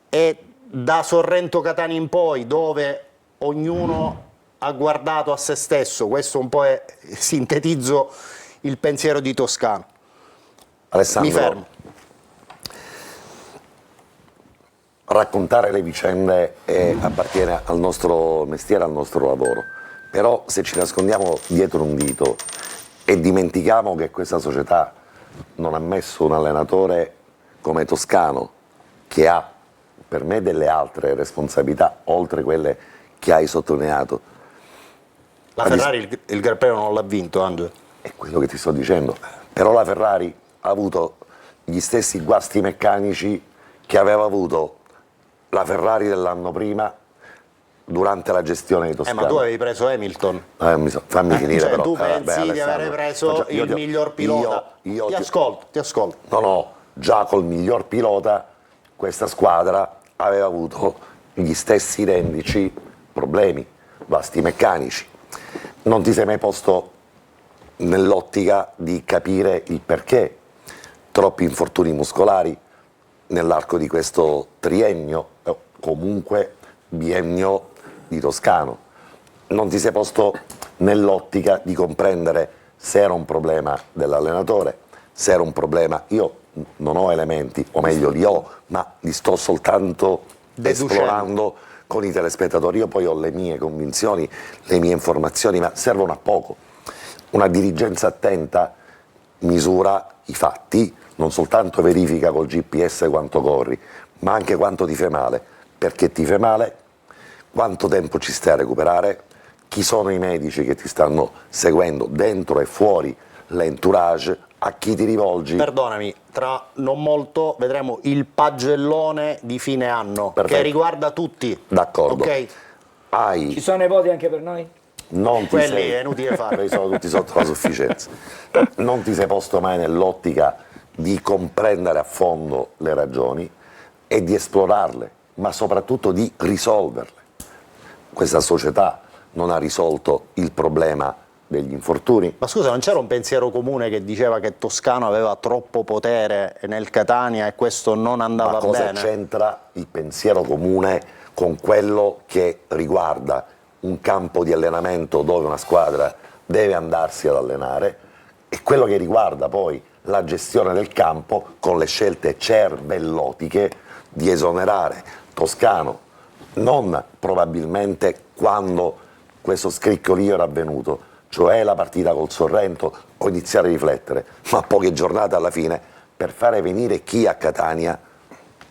è da Sorrento-Catania in poi, dove ognuno ha guardato a se stesso. Questo un po' è, sintetizzo il pensiero di Toscano. Alessandro, Mi fermo. Raccontare le vicende appartiene al nostro mestiere, al nostro lavoro, però se ci nascondiamo dietro un dito e dimentichiamo che questa società non ha messo un allenatore come Toscano, che ha per me delle altre responsabilità oltre quelle che hai sottolineato. La Ferrari il Gran Premio non l'ha vinto, Angelo. È quello che ti sto dicendo, però la Ferrari ha avuto gli stessi guasti meccanici che aveva avuto la Ferrari dell'anno prima durante la gestione di Toscano. Ma tu avevi preso Hamilton. Fammi finire, cioè, però. Tu pensi di aver preso il miglior pilota? Ti ascolto. No, già col miglior pilota questa squadra aveva avuto gli stessi identici problemi, guasti meccanici. Non ti sei mai posto nell'ottica di capire il perché troppi infortuni muscolari nell'arco di questo triennio, comunque biennio di Toscano. Non ti sei posto nell'ottica di comprendere se era un problema dell'allenatore, se era un problema. Io non ho elementi, o meglio li ho, ma li sto soltanto esplorando con i telespettatori. Io poi ho le mie convinzioni, le mie informazioni, ma servono a poco. Una dirigenza attenta misura i fatti, non soltanto verifica col GPS quanto corri, ma anche quanto ti fai male. Perché ti fai male? Quanto tempo ci stai a recuperare? Chi sono i medici che ti stanno seguendo dentro e fuori l'entourage? A chi ti rivolgi? Perdonami, tra non molto vedremo il pagellone di fine anno. Perfetto. Che riguarda tutti. D'accordo. Okay. Ci sono i voti anche per noi? Non Quelli ti sei, è inutile fare. sono tutti sotto la sufficienza. Non ti sei posto mai nell'ottica di comprendere a fondo le ragioni e di esplorarle, ma soprattutto di risolverle. Questa società non ha risolto il problema degli infortuni. Ma scusa, non c'era un pensiero comune che diceva che Toscano aveva troppo potere nel Catania e questo non andava bene? Ma cosa c'entra il pensiero comune con quello che riguarda un campo di allenamento dove una squadra deve andarsi ad allenare e quello che riguarda poi la gestione del campo con le scelte cervellotiche di esonerare Toscano, non probabilmente quando questo scricchiolio era avvenuto, cioè la partita col Sorrento, o iniziare a riflettere, ma poche giornate alla fine per fare venire chi a Catania,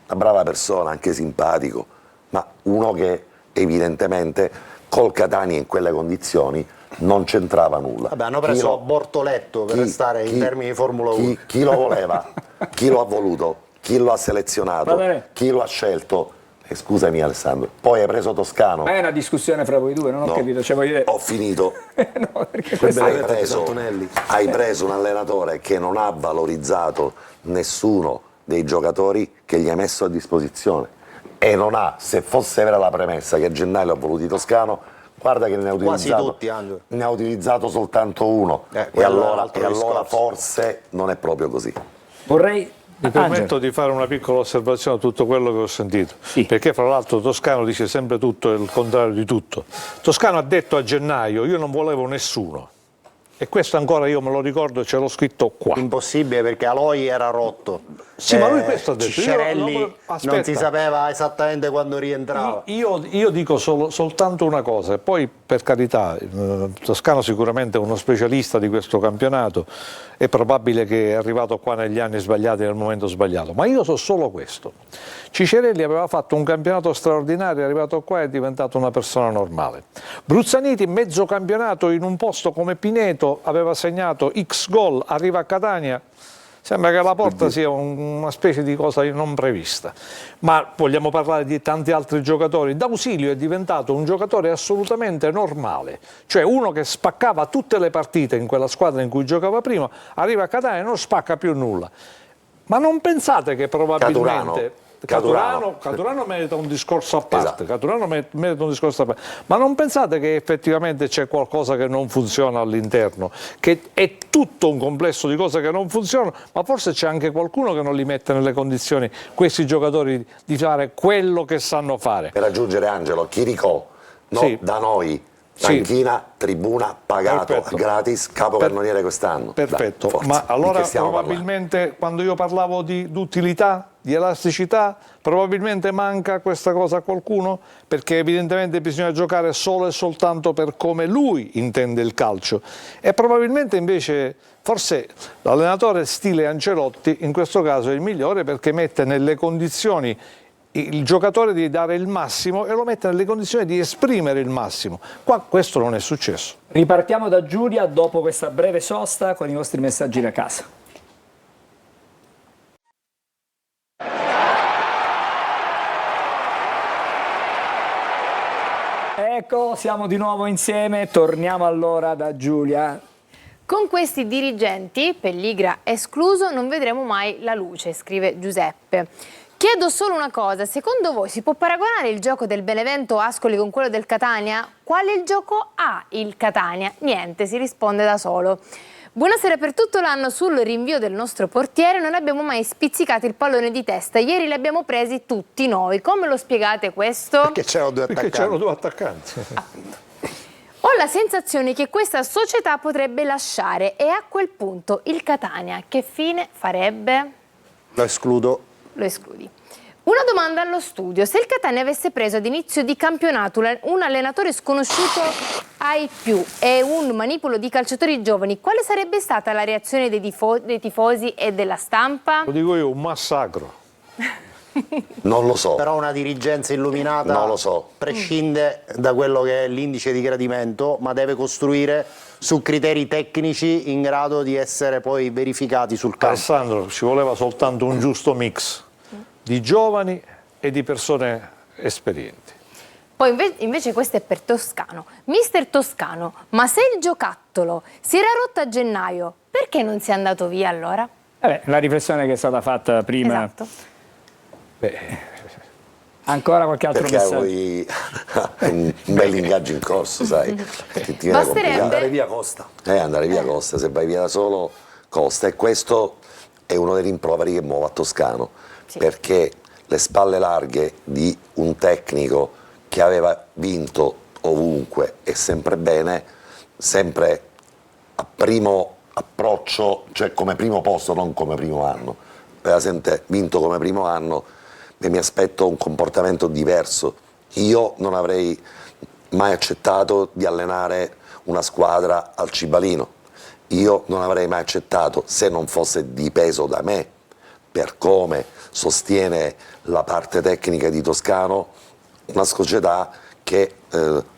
una brava persona, anche simpatico, ma uno che evidentemente col Catania in quelle condizioni non c'entrava nulla. Vabbè, hanno preso Bortoletto per restare in termini di Formula 1. Chi lo voleva, chi lo ha voluto, chi lo ha selezionato, chi lo ha scelto. Scusami Alessandro, poi hai preso Toscano. Ma è una discussione fra voi due, non ho capito. Cioè, voglio dire... Ho finito. No, perché questo hai preso un allenatore che non ha valorizzato nessuno dei giocatori che gli ha messo a disposizione e non ha, se fosse vera la premessa che Gennaio ha voluto Toscano, guarda che ne ha utilizzato, tutti, ne ha utilizzato soltanto uno e allora forse non è proprio così. Vorrei... Mi permetto di fare una piccola osservazione a tutto quello che ho sentito, perché fra l'altro Toscano dice sempre tutto e il contrario di tutto. Toscano ha detto a Gennaio: io non volevo nessuno, e questo ancora io me lo ricordo, ce l'ho scritto qua. Impossibile, perché Aloi era rotto. Sì, ma lui questo ha detto. Ciccarelli non si sapeva esattamente quando rientrava. Io dico soltanto una cosa, e poi per carità, Toscano sicuramente è uno specialista di questo campionato, è probabile che è arrivato qua negli anni sbagliati, nel momento sbagliato, ma io so solo questo: Ciccarelli aveva fatto un campionato straordinario, è arrivato qua e è diventato una persona normale. Bruzzaniti mezzo campionato in un posto come Pineto, aveva segnato X gol, arriva a Catania, sembra che la porta sia una specie di cosa non prevista. Ma vogliamo parlare di tanti altri giocatori. D'Ausilio è diventato un giocatore assolutamente normale, cioè uno che spaccava tutte le partite in quella squadra in cui giocava prima, arriva a Catania e non spacca più nulla. Ma non pensate che probabilmente... Caturano merita un discorso a parte, Caturano merita un discorso a parte, ma non pensate che effettivamente c'è qualcosa che non funziona all'interno, che è tutto un complesso di cose che non funzionano, ma forse c'è anche qualcuno che non li mette nelle condizioni, questi giocatori, di fare quello che sanno fare. Per aggiungere, Angelo, Chiricò, da noi, panchina, tribuna, pagato, gratis, capocannoniere quest'anno. Perfetto, Dai, ma allora probabilmente quando io parlavo di utilità, di elasticità, probabilmente manca questa cosa a qualcuno, perché evidentemente bisogna giocare solo e soltanto per come lui intende il calcio, e probabilmente invece forse l'allenatore stile Ancelotti in questo caso è il migliore, perché mette nelle condizioni il giocatore di dare il massimo e lo mette nelle condizioni di esprimere il massimo. Qua questo non è successo. Ripartiamo da Giulia dopo questa breve sosta con i vostri messaggi da casa. Ecco, siamo di nuovo insieme, torniamo allora da Giulia. Con questi dirigenti, Pelligra escluso, non vedremo mai la luce, scrive Giuseppe. Chiedo solo una cosa: secondo voi si può paragonare il gioco del Benevento Ascoli con quello del Catania? Quale gioco ha il Catania? Niente, si risponde da solo. Buonasera. Per tutto l'anno sul rinvio del nostro portiere non abbiamo mai spizzicato il pallone di testa. Ieri li abbiamo presi tutti noi. Come lo spiegate questo? Perché c'erano due attaccanti. Ho la sensazione che questa società potrebbe lasciare, e a quel punto il Catania che fine farebbe? Lo escludo. Lo escludi. Una domanda allo studio: se il Catania avesse preso ad inizio di campionato un allenatore sconosciuto ai più e un manipolo di calciatori giovani, quale sarebbe stata la reazione dei tifosi e della stampa? Lo dico io, un massacro. Non lo so. Però una dirigenza illuminata non lo so. Prescinde da quello che è l'indice di gradimento, ma deve costruire su criteri tecnici in grado di essere poi verificati sul campo. Alessandro, ci voleva soltanto un giusto mix di giovani e di persone esperienti. Poi invece questo è per Toscano. Mister Toscano, ma se il giocattolo si era rotto a gennaio, perché non si è andato via allora? La riflessione che è stata fatta prima. Esatto. Ancora qualche altro messaggio? Un bel ingaggio in corso, sai. Andare via costa. Andare via costa, se vai via da solo costa, e questo è uno dei rimproveri che muove a Toscano, perché le spalle larghe di un tecnico che aveva vinto ovunque e sempre bene, sempre a primo approccio, cioè come primo posto, non come primo anno, aveva sempre vinto come primo anno, e mi aspetto un comportamento diverso. Io non avrei mai accettato di allenare una squadra al Cibalino, io non avrei mai accettato, se non fosse dipeso da me, per come sostiene la parte tecnica di Toscano, una società che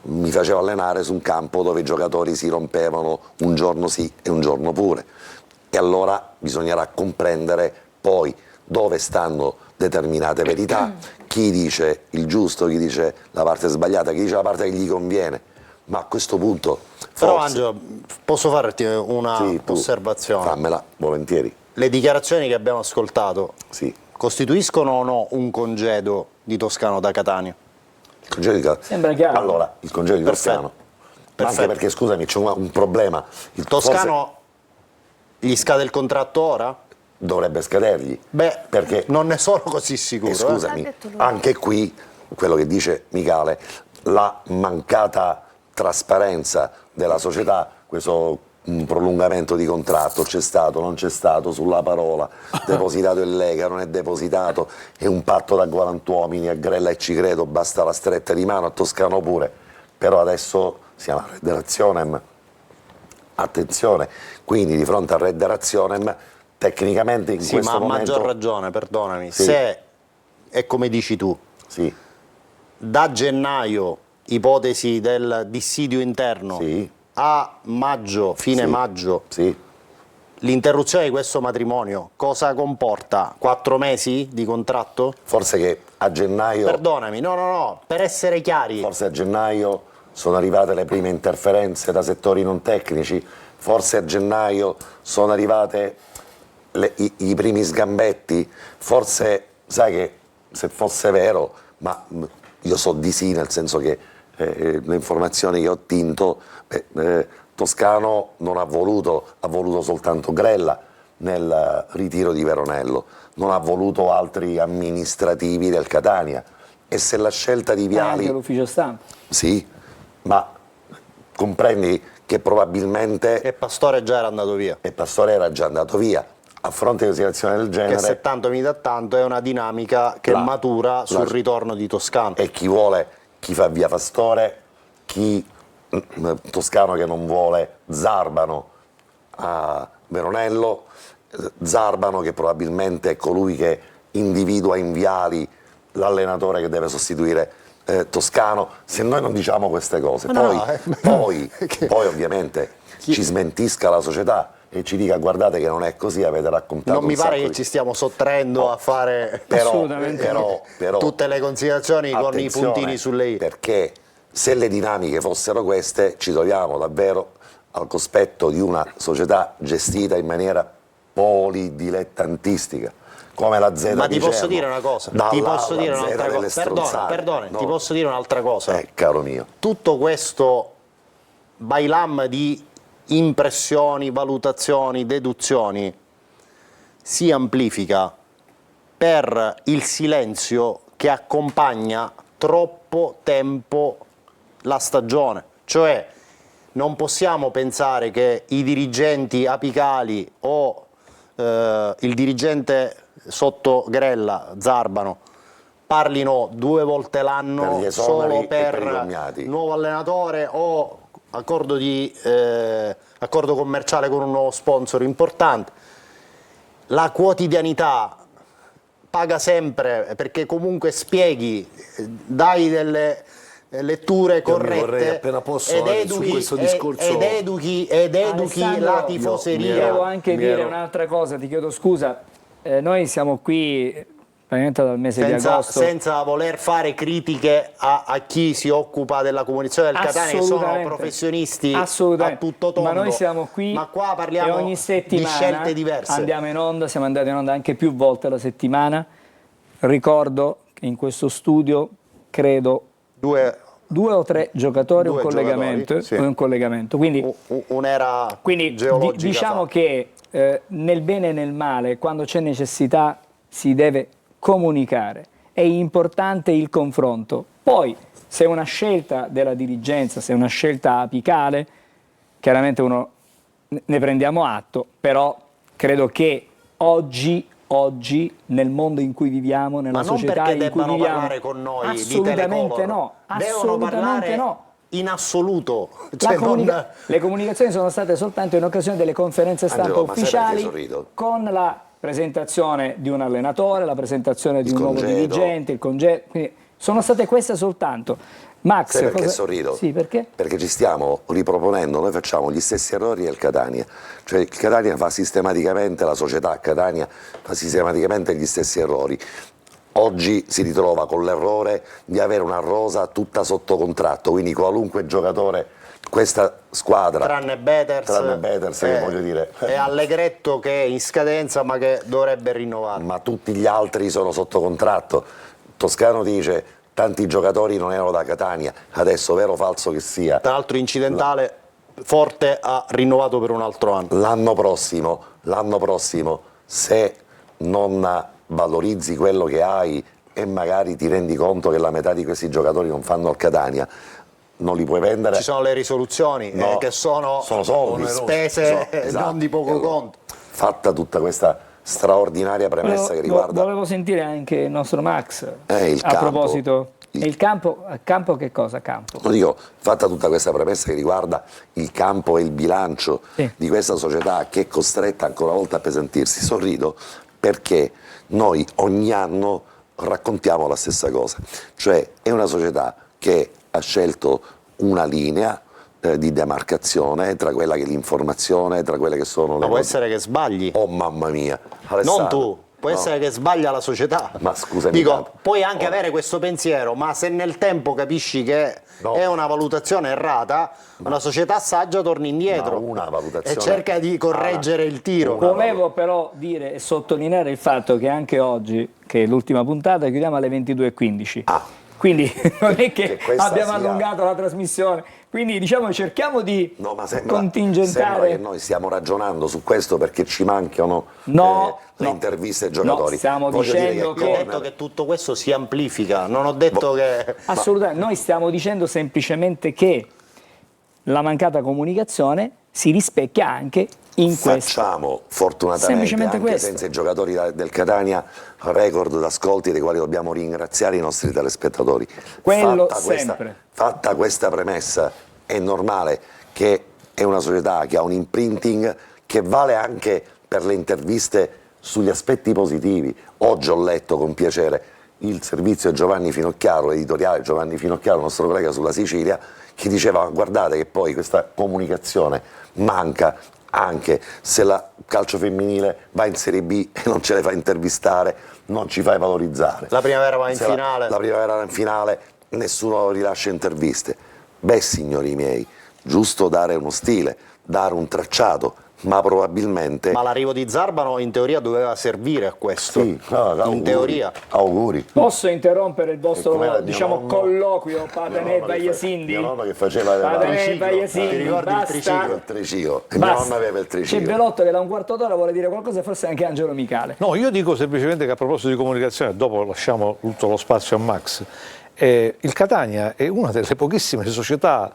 mi facevo allenare su un campo dove i giocatori si rompevano un giorno sì e un giorno pure, e allora bisognerà comprendere poi dove stanno determinate verità, chi dice il giusto, chi dice la parte sbagliata, chi dice la parte che gli conviene, ma a questo punto Però forse, Angelo, posso farti una sì, tu osservazione? fammela volentieri. Le dichiarazioni che abbiamo ascoltato Sì. costituiscono o no un congedo di Toscano da Catania? Il congedo di Sembra chiaro. Allora, il congedo di Perfetto. Toscano, ma anche Perfetto. perché scusami c'è un problema, il Toscano gli scade il contratto ora? dovrebbe scadergli. Beh, Perché non ne sono così sicuro. E scusami, L'ha detto lui. anche qui, quello che dice Michele, la mancata trasparenza della società, questo prolungamento di contratto, c'è stato, non c'è stato, sulla parola, depositato in Lega, non è depositato, è un patto da 40 uomini, a Grella e ci credo, basta la stretta di mano, a Toscano pure, però adesso siamo a Red Razionem, attenzione, quindi di fronte a Red Razionem, tecnicamente in Sì, questo ma a momento... maggior ragione, perdonami, Sì. se è come dici tu, Sì, da gennaio, ipotesi del dissidio interno, sì, a maggio, fine sì, maggio, sì. l'interruzione di questo matrimonio cosa comporta? 4 mesi di contratto? Forse che a gennaio, Perdonami, no, per essere chiari, forse a gennaio sono arrivate le prime interferenze da settori non tecnici, forse a gennaio sono arrivate i primi sgambetti, forse sai che se fosse vero, ma io so di sì, nel senso che le informazioni che ho tinto, Toscano non ha voluto soltanto Grella nel ritiro di Veronello, non ha voluto altri amministrativi del Catania, e se la scelta di Viali... Anche l'ufficio stampa. Sì, ma comprendi che probabilmente e Pastore già era andato via. e Pastore era già andato via. A fronte di una situazione del Che genere, se tanto mi dà tanto è una dinamica che matura sul ritorno di Toscano. e chi vuole, chi fa via Pastore, chi Toscano che non vuole Zarbano a Veronello, Zarbano che probabilmente è colui che individua in Viali l'allenatore che deve sostituire Toscano. Se noi non diciamo queste cose, poi ovviamente ci smentisca la società e ci dica guardate che non è così, avete raccontato Non mi un pare sacco che di... ci stiamo sottraendo a fare Assolutamente. però tutte le considerazioni con i attenzione, puntini sulle i. perché se le dinamiche fossero queste ci troviamo davvero al cospetto di una società gestita in maniera polidilettantistica come la Z Ma di ti posso Cerno, dire una cosa, dalla ti posso dire Z un'altra delle cosa, stronzate. perdone, No. ti posso dire un'altra cosa. Caro mio, Tutto questo bailam di impressioni, valutazioni, deduzioni si amplifica per il silenzio che accompagna troppo tempo la stagione. Cioè non possiamo pensare che i dirigenti apicali o il dirigente sotto Grella, Zarbano, parlino 2 volte Per l'anno gli esoneri solo e per i per cognati. nuovo allenatore o accordo commerciale con un nuovo sponsor importante. La quotidianità paga sempre, perché comunque spieghi, dai delle letture Io mi vorrei corrette appena posso ed anche su questo discorso. educhi Alessandro, la tifoseria. Devo anche mi dire ero- un'altra cosa, ti chiedo scusa. Noi siamo qui praticamente dal mese di agosto. senza voler fare critiche a chi si occupa della comunicazione del Catania, che sono Assolutamente. professionisti a Assolutamente. tutto tondo. Ma noi siamo qui ma qua e parliamo ogni settimana di scelte diverse. andiamo in onda, siamo andati in onda anche più volte alla settimana. Ricordo che in questo studio credo 2 o 3 giocatori, un Due collegamento, giocatori, sì. un collegamento. Quindi Un'era Quindi geologica diciamo fa. che nel bene e nel male, quando c'è necessità, si deve comunicare. È importante il confronto. Poi, se è una scelta della dirigenza, se è una scelta apicale, chiaramente ne prendiamo atto, però credo che oggi nel mondo in cui viviamo, nella Ma non società perché in cui debbano viviamo, parlare con noi di assolutamente Telecolor. no, Devono assolutamente parlare no. in assoluto. La Cioè, comunica- Le comunicazioni sono state soltanto in occasione delle conferenze stampa Angelo, ma sai ufficiali, perché sorrido? con la presentazione di un allenatore, la presentazione di Il un nuovo congedo. dirigente, il congedo. Quindi sono state queste soltanto. Max, sai perché sorrido? Sì, perché? Perché ci stiamo riproponendo, noi facciamo gli stessi errori del Catania, cioè il Catania fa sistematicamente, la società Catania fa sistematicamente gli stessi errori. Oggi si ritrova con l'errore di avere una rosa tutta sotto contratto, quindi qualunque giocatore, questa squadra, tranne Beters, che voglio dire, e Allegretto che è in scadenza ma che dovrebbe rinnovare. ma tutti gli altri sono sotto contratto. Toscano dice tanti giocatori non erano da Catania, adesso vero o falso che sia, Tra l'altro incidentale, Forte ha rinnovato per un altro anno. l'anno prossimo se non valorizzi quello che hai e magari ti rendi conto che la metà di questi giocatori non fanno il Catania, non li puoi vendere. Ci sono le risoluzioni No, che sono soldi, spese esatto. non di poco Allora, conto. fatta tutta questa straordinaria premessa che riguarda Volevo sentire anche il nostro Max il a campo. proposito. E il campo che cosa? Campo? Lo dico, fatta tutta questa premessa che riguarda il campo e il bilancio di questa società che è costretta ancora una volta a appesantirsi, sorrido perché noi ogni anno raccontiamo la stessa cosa, cioè è una società che ha scelto una linea di demarcazione tra quella che è l'informazione, tra quelle che sono le Ma può essere che sbagli, Oh mamma mia, non Alessandro, tu, può no. essere che sbaglia la società. Ma scusami Dico, tanto. puoi anche avere questo pensiero, ma se nel tempo capisci che No. è una valutazione errata, una società saggia torna indietro Ma una valutazione- e cerca di correggere il tiro. Volevo però dire e sottolineare il fatto che anche oggi, che è l'ultima puntata, chiudiamo alle 22:15. Quindi non è che questa abbiamo sia- allungato la trasmissione. Quindi diciamo cerchiamo di No, ma sembra contingentare. che noi stiamo ragionando su questo perché ci mancano No, le no. interviste ai giocatori. No, stiamo Voglio dire dicendo Io ho che- detto che tutto questo si amplifica, non ho detto che... Assolutamente, noi stiamo dicendo semplicemente che la mancata comunicazione si rispecchia anche in questo. Facciamo fortunatamente Semplicemente anche questo. senza i giocatori del Catania record d'ascolti dei quali dobbiamo ringraziare i nostri telespettatori. Quello Fatta sempre. fatta questa premessa è normale che è una società che ha un imprinting che vale anche per le interviste sugli aspetti positivi. Oggi ho letto con piacere il servizio di Giovanni Finocchiaro, editoriale Giovanni Finocchiaro, nostro collega sulla Sicilia, che diceva guardate che poi questa comunicazione manca anche se la calcio femminile va in Serie B e non ce le fa intervistare, non ci fai valorizzare. La Primavera va in Se finale. La Primavera va in finale, nessuno rilascia interviste. Beh, signori miei, giusto dare uno stile, dare un tracciato, ma probabilmente... Ma l'arrivo di Zarbano in teoria doveva servire a questo. Sì, no, in auguri, teoria. Auguri. Posso interrompere il vostro com'era mio diciamo nonno? colloquio Mio Patanè nonno che Bagliasindi? Mio nonno che faceva Patanè triciclo. Bagliasindi, Ti ricordi il basta. triciclo? il triciclo. E mio Basta. nonno aveva il C'è triciclo. Belotto che da un quarto d'ora vuole dire qualcosa e forse anche Angelo Micale. No, io dico semplicemente che a proposito di comunicazione, dopo lasciamo tutto lo spazio a Max, il Catania è una delle pochissime società,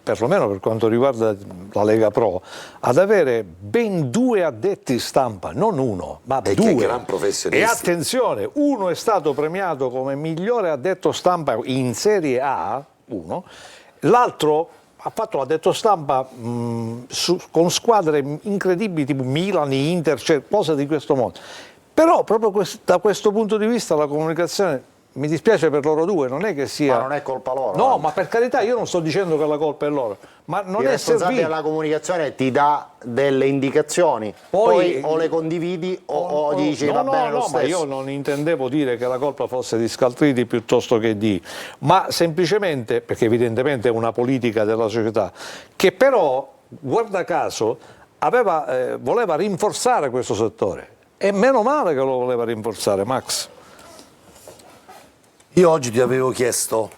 perlomeno per quanto riguarda la Lega Pro, ad avere ben 2 addetti stampa, non uno, ma E 2. che gran professionisti. E attenzione, uno è stato premiato come migliore addetto stampa in Serie A, uno, l'altro ha fatto l'addetto stampa con squadre incredibili tipo Milan, Inter, cioè cose di questo modo. Però proprio da questo punto di vista la comunicazione, mi dispiace per loro due, non è che sia... Ma non è colpa loro. No, ma per carità io non sto dicendo che la colpa è loro, ma non Il è responsabile servito. della comunicazione ti dà delle indicazioni, poi o le condividi o dici va bene lo No, stesso. ma io non intendevo dire che la colpa fosse di Scaltriti piuttosto che di... ma semplicemente, perché evidentemente è una politica della società, che però, guarda caso, voleva rinforzare questo settore. E meno male che lo voleva rinforzare, Max. Io oggi ti avevo chiesto,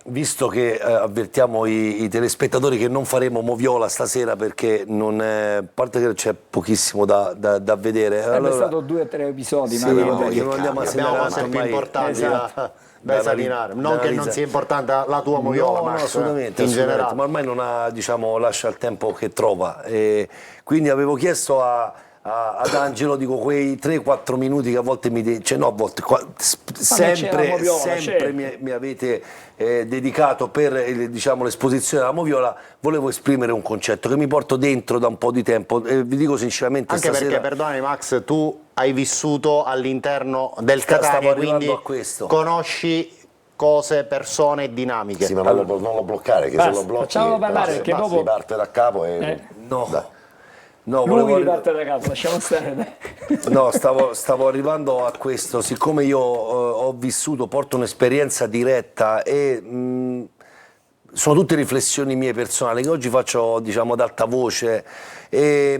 visto che avvertiamo i telespettatori che non faremo Moviola stasera perché non è, a parte che c'è pochissimo da vedere. Sarebbe stato 2 o 3 episodi, sì, ma no, vabbè. che non andiamo a Abbiamo segnalare cose più ormai. importanti Esatto. da esaminare, non che non analizzare. sia importante la tua moviola, No, Max, assolutamente, in assolutamente, generale. ma ormai non ha, diciamo, lascia il tempo che trova. E quindi avevo chiesto ad Angelo, dico, quei 3-4 minuti che a volte c'era Moviola, sempre certo. mi avete dedicato per diciamo, l'esposizione della Moviola, volevo esprimere un concetto che mi porto dentro da un po' di tempo, vi dico sinceramente Anche stasera... perché, perdonami Max, tu hai vissuto all'interno del Stavo Catania, arrivando quindi a questo. conosci cose, persone e dinamiche. Sì, ma non lo bloccare, che Basta, se lo blocchi facciamolo parlare, perché basta, proprio- riparte da capo e... No. Dai. No, Lui volevo riparte da capo, lasciamo stare. dai. No, stavo arrivando a questo, siccome io ho vissuto, porto un'esperienza diretta e sono tutte riflessioni mie personali che oggi faccio, diciamo, ad alta voce e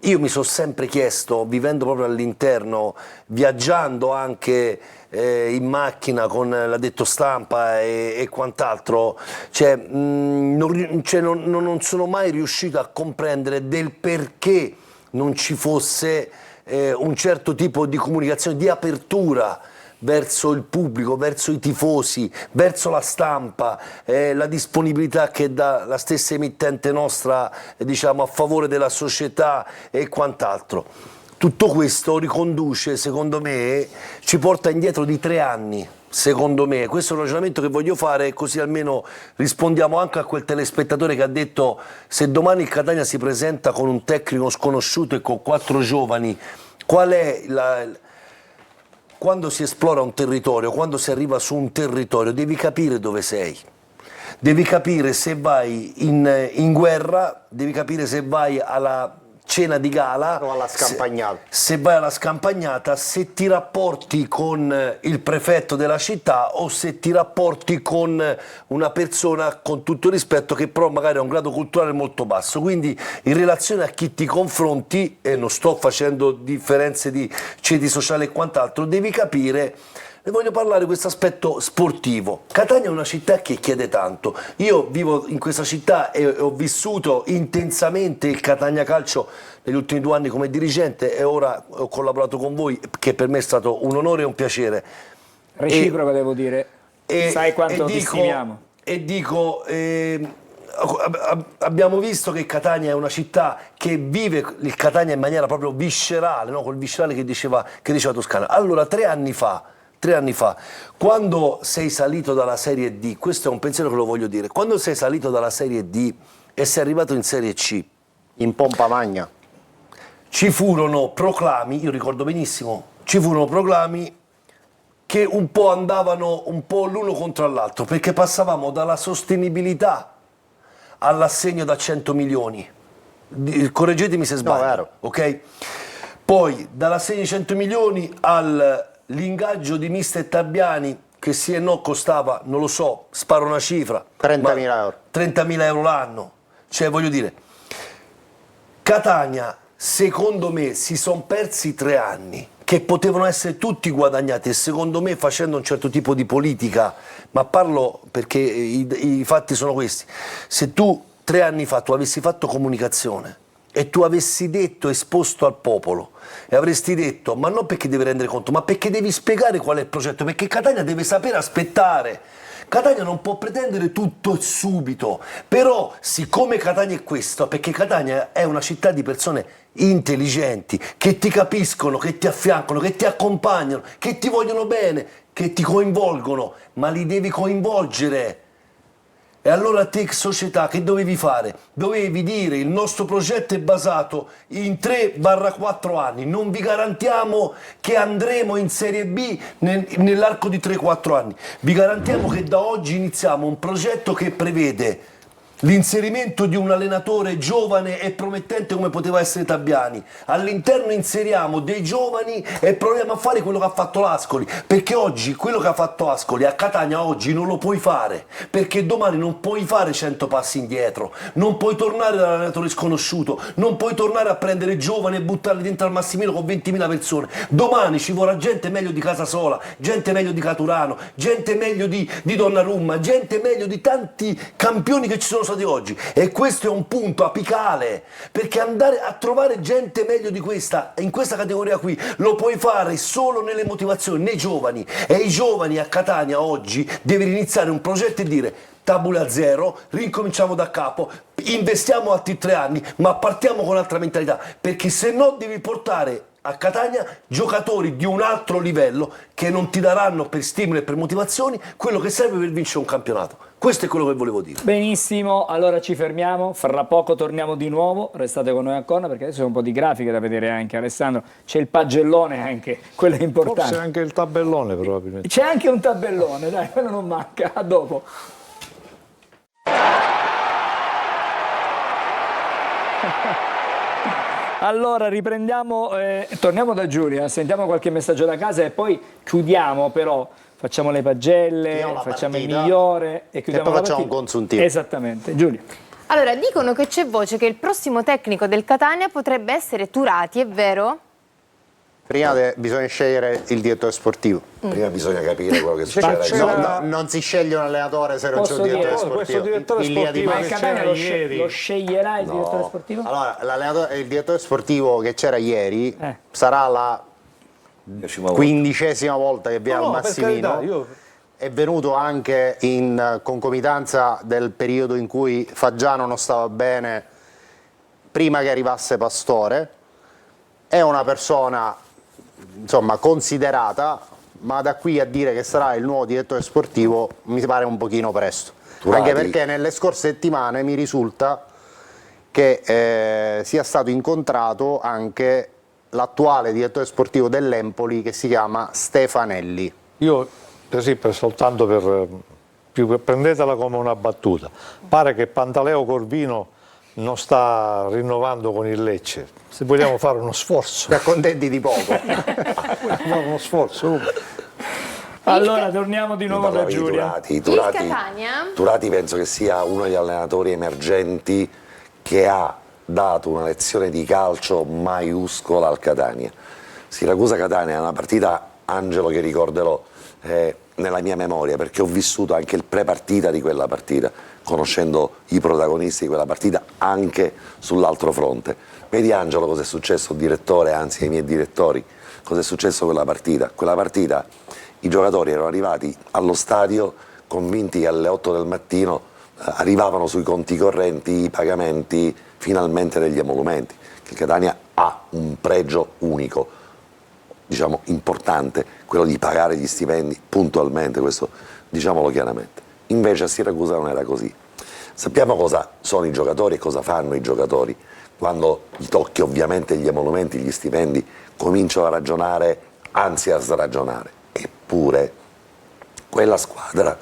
io mi sono sempre chiesto, vivendo proprio all'interno, viaggiando anche in macchina con l'addetto stampa e quant'altro, non sono mai riuscito a comprendere del perché non ci fosse un certo tipo di comunicazione, di apertura verso il pubblico, verso i tifosi, verso la stampa, la disponibilità che dà la stessa emittente nostra, diciamo, a favore della società e quant'altro. Tutto questo riconduce, secondo me, ci porta indietro di 3 anni. Secondo me, questo è un ragionamento che voglio fare, così almeno rispondiamo anche a quel telespettatore che ha detto: se domani il Catania si presenta con un tecnico sconosciuto e con 4 giovani, qual è quando si esplora un territorio, quando si arriva su un territorio, devi capire dove sei. Devi capire se vai in guerra, devi capire se vai alla cena di gala o alla scampagnata. Se vai alla scampagnata, se ti rapporti con il prefetto della città o se ti rapporti con una persona, con tutto il rispetto, che però magari ha un grado culturale molto basso. Quindi in relazione a chi ti confronti, e non sto facendo differenze di ceti sociali e quant'altro, devi capire. Ne voglio parlare di questo aspetto sportivo. Catania è una città che chiede tanto. Io vivo in questa città e ho vissuto intensamente il Catania Calcio negli ultimi 2 anni come dirigente e ora ho collaborato con voi, che per me è stato un onore e un piacere. Reciproco, devo dire. Sai quanto ti stimiamo. E dico, abbiamo visto che Catania è una città che vive il Catania in maniera proprio viscerale, no? Col viscerale che diceva Toscana. Allora, 3 anni fa, quando sei salito dalla Serie D, questo è un pensiero che lo voglio dire, quando sei salito dalla Serie D e sei arrivato in Serie C, In pompa magna. ci furono proclami, io ricordo benissimo, ci furono proclami che un po' andavano un po' l'uno contro l'altro, perché passavamo dalla sostenibilità all'assegno da 100 milioni. Correggetemi se sbaglio, vero. ok? Poi dall'assegno di 100 milioni all'ingaggio di mister Tarbiani, che sì e no costava, non lo so, sparo una cifra, 30.000 euro. 30.000 euro l'anno. Cioè, voglio dire, Catania, secondo me, si sono persi 3 anni che potevano essere tutti guadagnati, e secondo me, facendo un certo tipo di politica, ma parlo perché i fatti sono questi. Se tu 3 anni fa tu avessi fatto comunicazione e tu avessi detto, esposto al popolo, e avresti detto, ma non perché devi rendere conto, ma perché devi spiegare qual è il progetto, perché Catania deve sapere aspettare. Catania non può pretendere tutto e subito, però siccome Catania è questo, perché Catania è una città di persone intelligenti, che ti capiscono, che ti affiancano, che ti accompagnano, che ti vogliono bene, che ti coinvolgono, ma li devi coinvolgere. E allora te, società, che dovevi fare? Dovevi dire: il nostro progetto è basato in 3-4 anni, non vi garantiamo che andremo in Serie B nell'arco di 3-4 anni, vi garantiamo che da oggi iniziamo un progetto che prevede l'inserimento di un allenatore giovane e promettente come poteva essere Tabbiani. All'interno inseriamo dei giovani e proviamo a fare quello che ha fatto l'Ascoli, perché oggi quello che ha fatto Ascoli a Catania oggi non lo puoi fare, perché domani non puoi fare 100 passi indietro, non puoi tornare dall'allenatore sconosciuto, non puoi tornare a prendere giovani e buttarli dentro al Massimino con 20.000 persone. Domani ci vorrà gente meglio di Casasola, gente meglio di Caturano, gente meglio di Donnarumma, gente meglio di tanti campioni che ci sono stati oggi, e questo è un punto apicale, perché andare a trovare gente meglio di questa in questa categoria qui lo puoi fare solo nelle motivazioni, nei giovani, e i giovani a Catania oggi devono iniziare un progetto e dire: tabula zero, ricominciamo da capo, investiamo altri 3 anni, ma partiamo con un'altra mentalità, perché se no devi portare a Catania giocatori di un altro livello che non ti daranno per stimoli e per motivazioni quello che serve per vincere un campionato. Questo è quello che volevo dire. Benissimo, allora ci fermiamo, fra poco torniamo di nuovo, restate con noi a Corner perché adesso c'è un po' di grafiche da vedere anche, Alessandro, c'è il pagellone anche, quello è importante. Forse anche il tabellone probabilmente. C'è anche un tabellone, dai, quello non manca, a dopo. Allora riprendiamo, torniamo da Giulia, sentiamo qualche messaggio da casa e poi chiudiamo però, facciamo le pagelle, facciamo il migliore e chiudiamo poi la facciamo partita. un consuntivo. Esattamente, Giulia. Allora, dicono che c'è voce che il prossimo tecnico del Catania potrebbe essere Turati, è vero? Prima bisogna scegliere il direttore sportivo. Prima bisogna capire quello che succederà. Non si sceglie un allenatore se non c'è un Posso dire, direttore questo sportivo. direttore In linea di sportivo Ma il massima. Catania ieri. lo sceglierà il direttore sportivo? Allora, il direttore sportivo che c'era ieri sarà la 15ª volta che viene al Massimino. È venuto anche in concomitanza del periodo in cui Faggiano non stava bene, prima che arrivasse Pastore. È una persona, insomma, considerata, ma da qui a dire che sarà il nuovo direttore sportivo mi pare un pochino presto. Anche perché nelle scorse settimane mi risulta che sia stato incontrato anche l'attuale direttore sportivo dell'Empoli che si chiama Stefanelli. Io, soltanto prendetela come una battuta, pare che Pantaleo Corvino non sta rinnovando con il Lecce, se vogliamo fare uno sforzo. Ti accontenti di poco. Fare uno sforzo. Allora torniamo di nuovo da Parlavi di Giulia. Il Catania? Turati penso che sia uno degli allenatori emergenti che ha dato una lezione di calcio maiuscola al Catania. Siracusa-Catania è una partita, Angelo, che ricorderò nella mia memoria perché ho vissuto anche il pre-partita di quella partita, conoscendo i protagonisti di quella partita anche sull'altro fronte. Vedi, Angelo, cosa è successo, direttore, anzi ai miei direttori, cosa è successo quella partita? Quella partita i giocatori erano arrivati allo stadio convinti che alle 8 del mattino arrivavano sui conti correnti i pagamenti finalmente degli emolumenti. Il Catania ha un pregio unico, diciamo importante, quello di pagare gli stipendi puntualmente, questo diciamolo chiaramente. Invece a Siracusa non era così. Sappiamo cosa sono i giocatori e cosa fanno i giocatori. Quando gli tocchi ovviamente gli emolumenti, gli stipendi, cominciano a ragionare, anzi a sragionare. Eppure quella squadra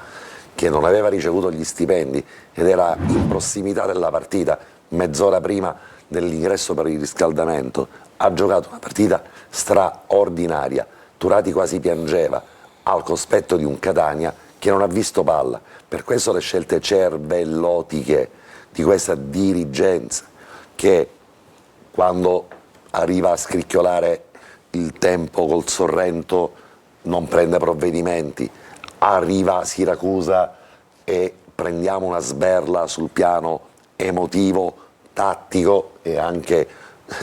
che non aveva ricevuto gli stipendi ed era in prossimità della partita, mezz'ora prima dell'ingresso per il riscaldamento, ha giocato una partita straordinaria. Turati quasi piangeva al cospetto di un Catania che non ha visto palla. Per questo le scelte cervellotiche di questa dirigenza che quando arriva a scricchiolare il tempo col Sorrento non prende provvedimenti, arriva a Siracusa e prendiamo una sberla sul piano emotivo, tattico e anche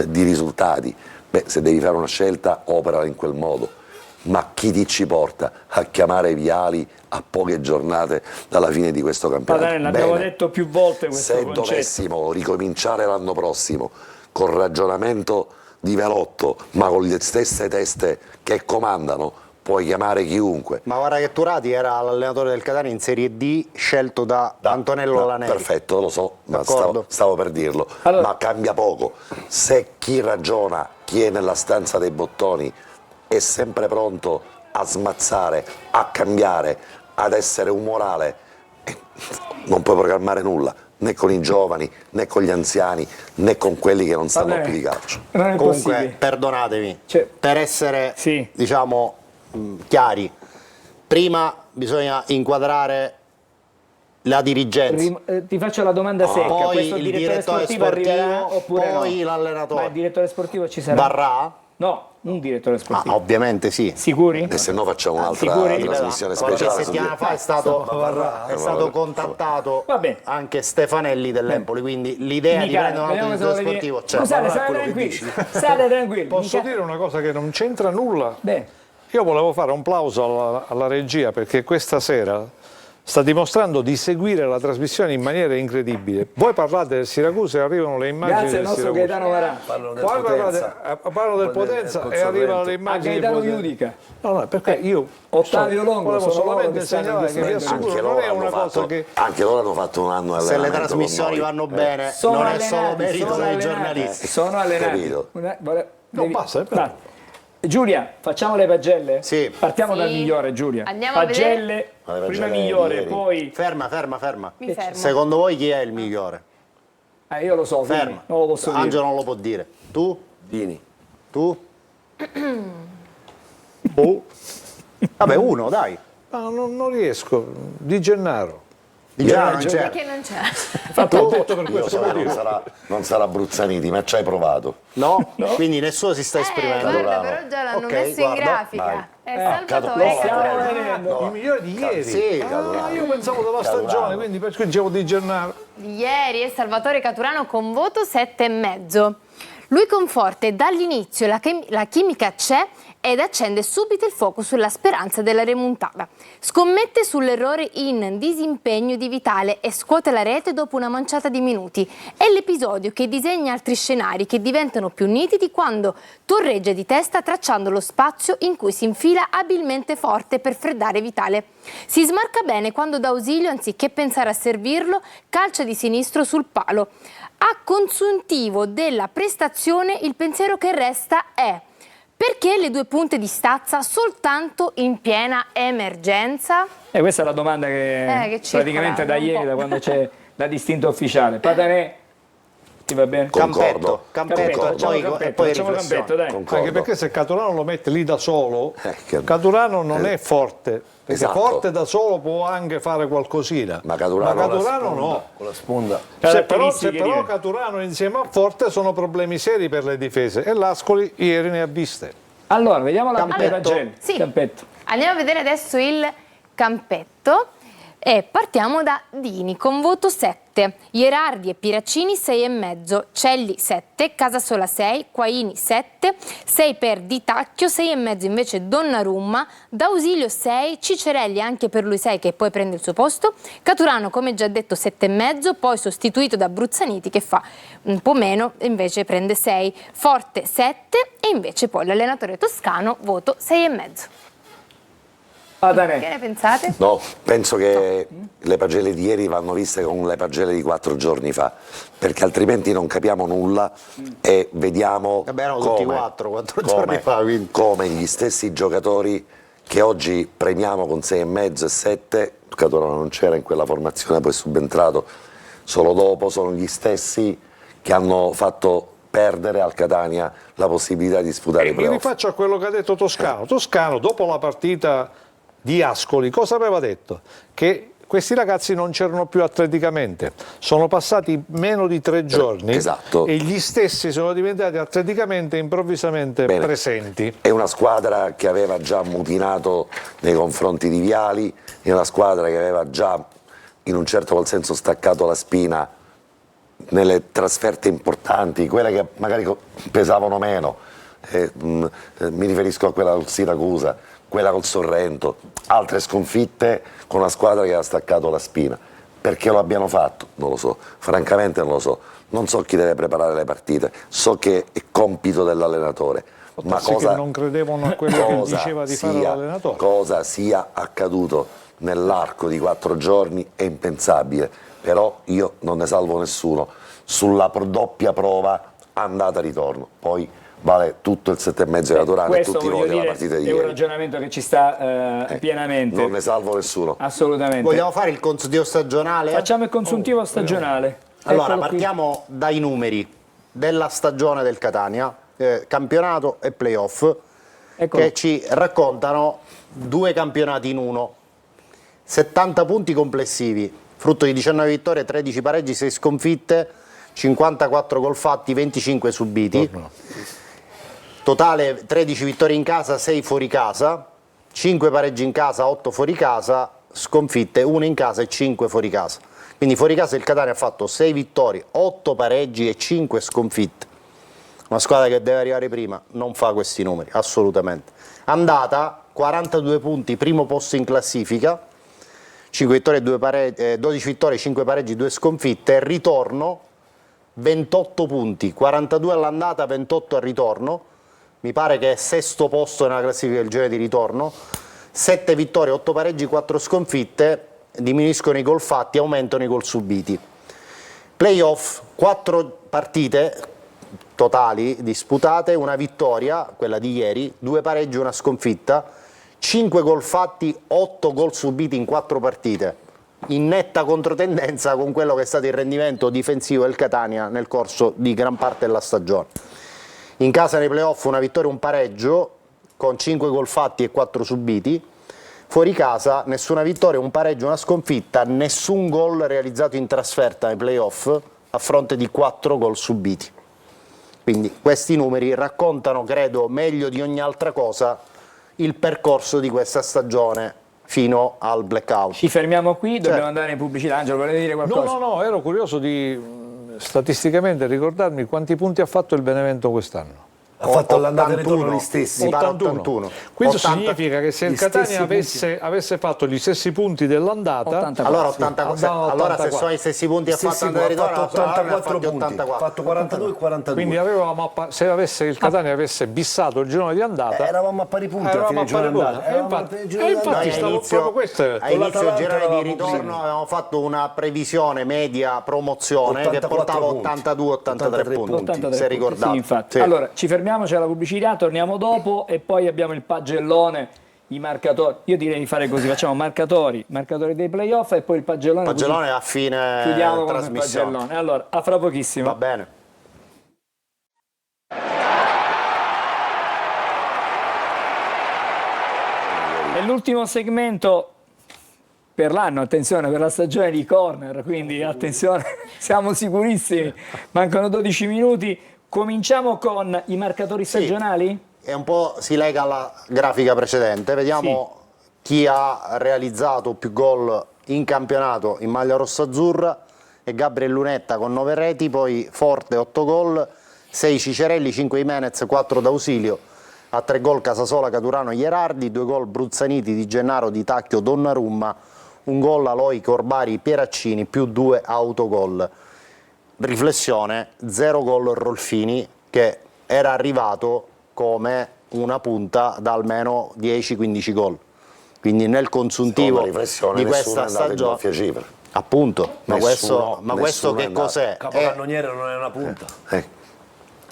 di risultati. Beh, se devi fare una scelta, operala in quel modo. Ma chi ti ci porta a chiamare Viali a poche giornate dalla fine di questo campionato? L'abbiamo detto più volte questo se concetto. dovessimo ricominciare l'anno prossimo col ragionamento di Velotto, ma con le stesse teste che comandano, puoi chiamare chiunque. Ma guarda che Turati era l'allenatore del Catania in Serie D, scelto da Antonello Lanelli. Perfetto, lo so, ma D'accordo. stavo per dirlo. Allora, ma cambia poco. Se chi ragiona, chi è nella stanza dei bottoni, è sempre pronto a smazzare, a cambiare, ad essere un morale, non puoi programmare nulla, né con i giovani, né con gli anziani, né con quelli che non sanno più di calcio. Non è Comunque, possibile. perdonatemi, Cioè, per essere, sì. diciamo, chiari, prima bisogna inquadrare la dirigenza. Ti faccio la domanda secca, Poi questo il direttore direttore sportivo arriverà sportivo, oppure poi no? l'allenatore. Ma il direttore sportivo ci sarà? Varrà? No, un direttore sportivo. Ovviamente sì. Sicuri? E se no facciamo un'altra Sicuri? trasmissione Qualche speciale. settimana fa è stato contattato Va bene. anche Stefanelli dell'Empoli, quindi l'idea di Michele, prendere un vediamo altro cosa direttore volevi sportivo c'è. Scusate, state tranquilli. State tranquilli. Posso Michele- dire una cosa che non c'entra nulla? Beh, Io volevo fare un plauso alla regia perché questa sera sta dimostrando di seguire la trasmissione in maniera incredibile. Voi parlate del Siracusa e arrivano le immagini Grazie al del nostro Siracusa. Gaetano Varà. Parlano del Poi Potenza. parlano del Potenza e arrivano le A immagini Gaetano del Potenza. Giudica. No, perché io Ottavio Longo, volevo sono loro solamente che stanno in segnalare che vi questo momento. assicuro non è una cosa che... Anche loro hanno fatto un anno Se le allenamento con trasmissioni noi. vanno bene, Sono non è allenati, solo merito sono dei allenati. giornalisti. Sono allenati. Capito. No, basta, però. Giulia, facciamo le pagelle? Sì. Partiamo Sì. dal migliore, Giulia. Andiamo a pagelle, Ma le prima pagelle migliore, di ieri. poi... Ferma. Mi fermo. Secondo voi chi è il migliore? Io lo so, quindi Ferma. non lo posso dire. Angelo non lo può dire. Tu? Dini. Tu? Vabbè, uno, dai. No, non riesco. Di Gennaro. Di Già non c'è. Perché non c'è? L'ho detto per Io questo so che motivo. non sarà Bruzzaniti, ma ci hai provato. No? Quindi nessuno si sta esprimendo. Guarda, però già l'hanno Ok, messo in guarda, grafica. vai. È Salvatore no, Stiamo Caturano. vedendo. I migliori di ieri. Sì, Io pensavo della stagione, quindi per cui dicevo di Gennaro. Di ieri è Salvatore Caturano con voto 7,5. Lui conforta dall'inizio la chimica c'è ed accende subito il fuoco sulla speranza della remontata. Scommette sull'errore in disimpegno di Vitale e scuote la rete dopo una manciata di minuti. È l'episodio che disegna altri scenari che diventano più nitidi quando torreggia di testa tracciando lo spazio in cui si infila abilmente forte per freddare Vitale. Si smarca bene quando da ausilio, anziché pensare a servirlo, calcia di sinistro sul palo. A consuntivo della prestazione il pensiero che resta è: perché le due punte di Stazza soltanto in piena emergenza? Questa è la domanda che circola praticamente da un ieri, po'. da quando c'è la distinta ufficiale. Patanè, ti va bene? Concordo. Campetto, Facciamo e Campetto, poi facciamo riflessione. Campetto, dai. Concordo. Anche perché se Caturano lo mette lì da solo, che- Caturano non è forte. Perché Esatto. forte da solo può anche fare qualcosina. Ma Caturano no. Con la sponda. Se però Caratteristiche diverse. Caturano insieme a Forte sono problemi seri per le difese e l'Ascoli ieri ne ha viste. Allora, vediamo la Campetto. pagelle. Sì. Campetto. Andiamo a vedere adesso il campetto e partiamo da Dini con voto 7, Ierardi e Piraccini 6,5, Celli 7, Casasola 6, Quaini 7, 6 per Di Tacchio, 6,5 invece Donnarumma, D'Ausilio 6, Cicerelli anche per lui 6 che poi prende il suo posto, Caturano come già detto 7,5, poi sostituito da Bruzzaniti che fa un po' meno e invece prende 6, Forte 7 e invece poi l'allenatore toscano voto 6,5. Che Patanè. ne pensate? No, penso che le pagelle di ieri vanno viste con le pagelle di 4 giorni fa, perché altrimenti non capiamo nulla e vediamo Vabbè, erano tutti quattro giorni fa, quindi. come gli stessi giocatori che oggi premiamo con 6,5 e 7, Caturano non c'era in quella formazione, poi è subentrato solo dopo, sono gli stessi che hanno fatto perdere al Catania la possibilità di disputare i Mi playoff. rifaccio a quello che ha detto Toscano. Toscano dopo la partita di Ascoli cosa aveva detto? Che questi ragazzi non c'erano più atleticamente, sono passati meno di 3 giorni esatto. e gli stessi sono diventati atleticamente improvvisamente Bene. presenti. È una squadra che aveva già mutinato nei confronti di Viali, è una squadra che aveva già in un certo qual senso staccato la spina nelle trasferte importanti, quelle che magari pesavano meno. Mi riferisco a quella col Siracusa, quella col Sorrento, altre sconfitte con una squadra che ha staccato la spina. Perché lo abbiano fatto? Non lo so, francamente non lo so. Non so chi deve preparare le partite, so che è compito dell'allenatore. Ma Sì, che non credevano a quello che diceva di fare l'allenatore. Cosa sia accaduto nell'arco di 4 giorni è impensabile, però io non ne salvo nessuno. Sulla doppia prova andata-ritorno, poi vale tutto il 7,5 di Caturano e Questo tutti i voglio voti della dire, partita di è un ieri. ragionamento che ci sta pienamente. Non ne salvo nessuno. Assolutamente. Vogliamo fare il consuntivo stagionale? Facciamo il consuntivo stagionale. Allora, Eccolo qui. partiamo dai numeri della stagione del Catania, campionato e playoff, Eccolo. che ci raccontano 2 campionati in uno, 70 punti complessivi, frutto di 19 vittorie, 13 pareggi, 6 sconfitte, 54 gol fatti, 25 subiti. Totale 13 vittorie in casa, 6 fuori casa, 5 pareggi in casa, 8 fuori casa, sconfitte 1 in casa e 5 fuori casa. Quindi fuori casa il Catania ha fatto 6 vittorie, 8 pareggi e 5 sconfitte. Una squadra che deve arrivare prima non fa questi numeri, assolutamente. Andata, 42 punti, primo posto in classifica, 5 vittorie, 12 vittorie, 5 pareggi, 2 sconfitte. Ritorno 28 punti, 42 all'andata, 28 al ritorno. Mi pare che è sesto posto nella classifica del girone di ritorno. 7 vittorie, 8 pareggi, 4 sconfitte. Diminuiscono i gol fatti, aumentano i gol subiti. Playoff, 4 partite totali disputate, una vittoria, quella di ieri, 2 pareggi, una sconfitta, 5 gol fatti, 8 gol subiti in 4 partite, in netta controtendenza con quello che è stato il rendimento difensivo del Catania nel corso di gran parte della stagione. In casa nei playoff una vittoria e un pareggio, con 5 gol fatti e 4 subiti. Fuori casa nessuna vittoria, un pareggio, una sconfitta, nessun gol realizzato in trasferta nei playoff a fronte di 4 gol subiti. Quindi questi numeri raccontano, credo, meglio di ogni altra cosa il percorso di questa stagione fino al blackout. Ci fermiamo qui, dobbiamo Certo. andare in pubblicità. Angelo, volete dire qualcosa? No, ero curioso di statisticamente ricordarmi quanti punti ha fatto il Benevento quest'anno. Ha fatto l'andata e 81, ritorno gli stessi. mi pare 81. 81. Questo 80 significa che se il gli stessi Catania avesse fatto gli stessi punti dell'andata, 84. Allora, 84, andava allora se 84. sono i stessi punti ha fatto andare e ritorno, ha fatto allora ne ha 84 fatti punti, ha 84. fatto 42 e 42. quindi se il Catania avesse bissato il girone di andata, Eravamo a pari punti alla eravamo fine a del pari girone punti. d'andata. E infatti Noi stavo proprio questo. a inizio l'Atalanta girone di eravamo ritorno primi. avevamo fatto una previsione media promozione che 84 portava punti. 82-83 punti, 83 se punti, ricordate. sì, infatti. Sì. Allora, ci fermiamo, c'è la pubblicità, torniamo dopo e poi abbiamo il pagellone, i marcatori. Io direi di fare così, facciamo marcatori dei playoff e poi il pagellone. Pagellone così a fine chiudiamo con il trasmissione. pagellone. Allora, a fra pochissimo. Va bene. È l'ultimo segmento per l'anno, attenzione, per la stagione di corner, quindi attenzione, siamo sicurissimi, mancano 12 minuti. Cominciamo con i marcatori stagionali? E un po' si lega alla grafica precedente, vediamo chi ha realizzato più gol in campionato in maglia rossa-azzurra. È Gabriel Lunetta con 9 reti, poi Forte 8 gol, 6 Cicerelli, 5 Jimenez, 4 d'Ausilio, a 3 gol Casasola, Caturano, Ierardi, 2 gol Bruzzaniti, Di Gennaro, Di Tacchio, Donnarumma, 1 gol Aloi, Corbari, Pieraccini, più 2 autogol. Riflessione, 0 gol Rolfini, che era arrivato come una punta da almeno 10-15 gol. Quindi nel consuntivo Seconda riflessione, di nessuno questa è andato in stagione, doppia cifra. appunto, ma questo nessuno è che andato. cos'è? Capocannoniere non è una punta.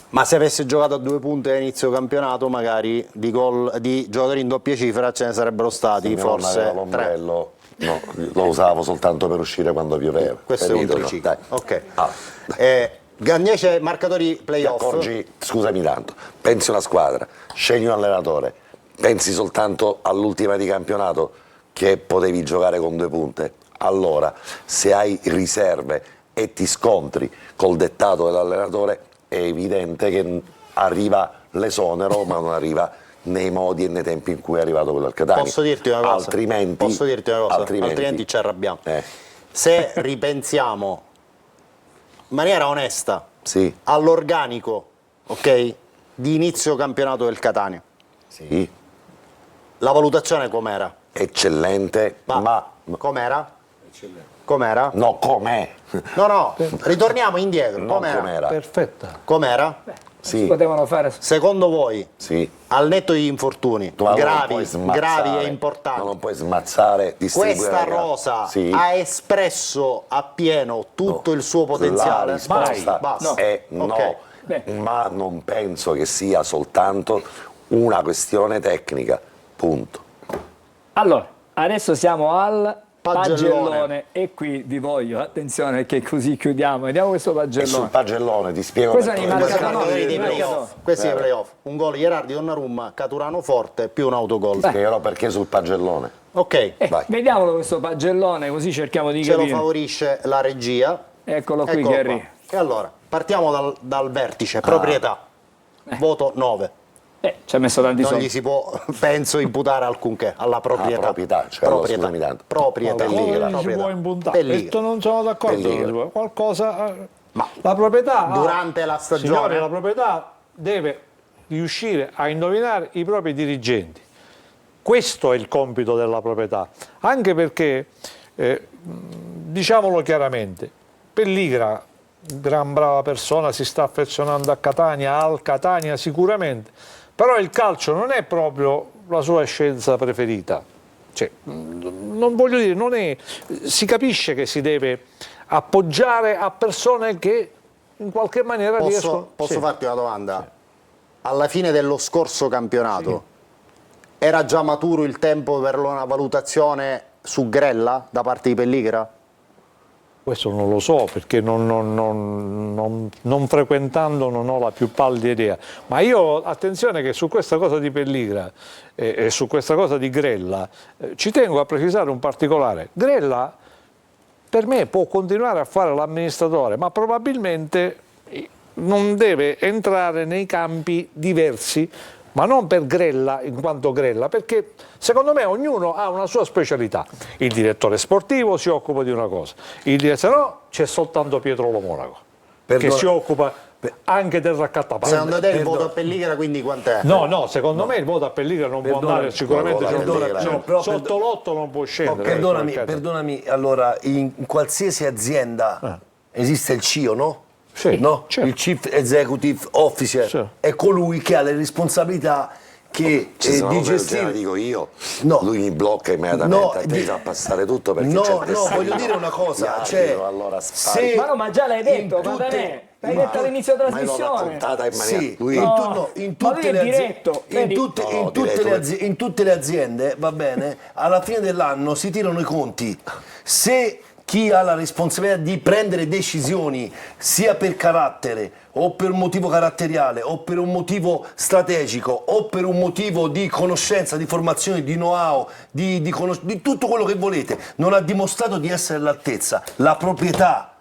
Ma se avesse giocato a 2 punte all'inizio campionato, magari di giocatori in doppia cifra ce ne sarebbero stati Io non forse avevo 3. l'ombrello, no, lo usavo soltanto per uscire quando pioveva. Questo è un Capito, no? triciclo. Dai. Ok. Ah, Gagnece, marcatori ti playoff. accorgi, scusami tanto, pensi una squadra, scegli un allenatore, pensi soltanto all'ultima di campionato che potevi giocare con 2 punte. Allora, se hai riserve e ti scontri col dettato dell'allenatore, è evidente che arriva l'esonero, ma non arriva nei modi e nei tempi in cui è arrivato quello al Catania. Posso dirti una cosa? Altrimenti, Altrimenti ci arrabbiamo. Se ripensiamo in maniera onesta Sì, all'organico, ok, di inizio campionato del Catania, sì, la valutazione com'era? eccellente, ma com'era? Com'era? no, com'è? No, ritorniamo indietro. Non Com'era? com'era. perfetta. Com'era? Sì, Potevano fare. Secondo voi, sì. al netto di infortuni Tu non puoi gravi smazzare, e importanti, non puoi smazzare, distribuire questa la gara. rosa Sì. ha espresso appieno tutto il suo potenziale? La risposta Basta. è no, Ok. Beh. ma non penso che sia soltanto una questione tecnica, punto. Allora, adesso siamo al Pagellone. pagellone e qui vi voglio, attenzione perché così chiudiamo, vediamo questo E sul pagellone. pagellone ti spiego Questo perché. è Questi marcatori, sono i marcatori. playoff. Questi sono i playoff. Un gol Ierardi, Donnarumma, Caturano Forte più un autogol. Spiegherò perché sul pagellone. Ok, Vai. Vediamolo questo pagellone così cerchiamo di ce lo capire. favorisce la regia. Eccolo qui Eccolo che qua. arriva. E allora, partiamo dal vertice, proprietà. Voto 9. Ci ha messo tanti Non soldi. gli si può, penso, imputare alcunché alla proprietà. proprietà, cioè, allora, scusami tanto. Proprietà. Pelligra. Non si può impuntare. Pelligra. Questo non sono d'accordo. Pelligra. non si può. Qualcosa. Ma la proprietà. durante la stagione- Signori, la proprietà deve riuscire a indovinare i propri dirigenti. Questo è il compito della proprietà. Anche perché Diciamolo chiaramente, Pelligra, gran brava persona, si sta affezionando a Catania, al Catania sicuramente, però il calcio non è proprio la sua scienza preferita. Cioè, non voglio dire, non è, si capisce che si deve appoggiare a persone che in qualche maniera riescono... Posso farti una domanda? Alla fine dello scorso campionato era già maturo il tempo per una valutazione su Grella da parte di Pelligra? Questo non lo so, perché non frequentando non ho la più pallida idea. Ma io, attenzione che su questa cosa di Pelligra e su questa cosa di Grella, ci tengo a precisare un particolare. Grella, per me, può continuare a fare l'amministratore, ma probabilmente non deve entrare nei campi diversi, ma non per Grella in quanto Grella, perché secondo me ognuno ha una sua specialità. Il direttore sportivo si occupa di una cosa, se no c'è soltanto Pietro Lo Monaco che si occupa anche del raccattapalla. Secondo te il voto a Pelligra quindi quant'è? No, secondo me il voto a Pelligra non può andare sicuramente sotto l'8, non può scendere. Perdonami, allora in qualsiasi azienda esiste il CEO, no? Sì, no? certo. Il Chief Executive Officer, sì, è colui che ha le responsabilità che di gestire. Dico io, no, lui mi blocca immediatamente, te fa passare tutto perché voglio dire una cosa, cioè, allora se ma già l'hai detto, l'hai detto all'inizio della trasmissione. In tutte le aziende, va bene, alla fine dell'anno si tirano i conti. Se chi ha la responsabilità di prendere decisioni sia per carattere o per un motivo caratteriale o per un motivo strategico o per un motivo di conoscenza, di formazione, di know-how, di tutto quello che volete, non ha dimostrato di essere all'altezza, la proprietà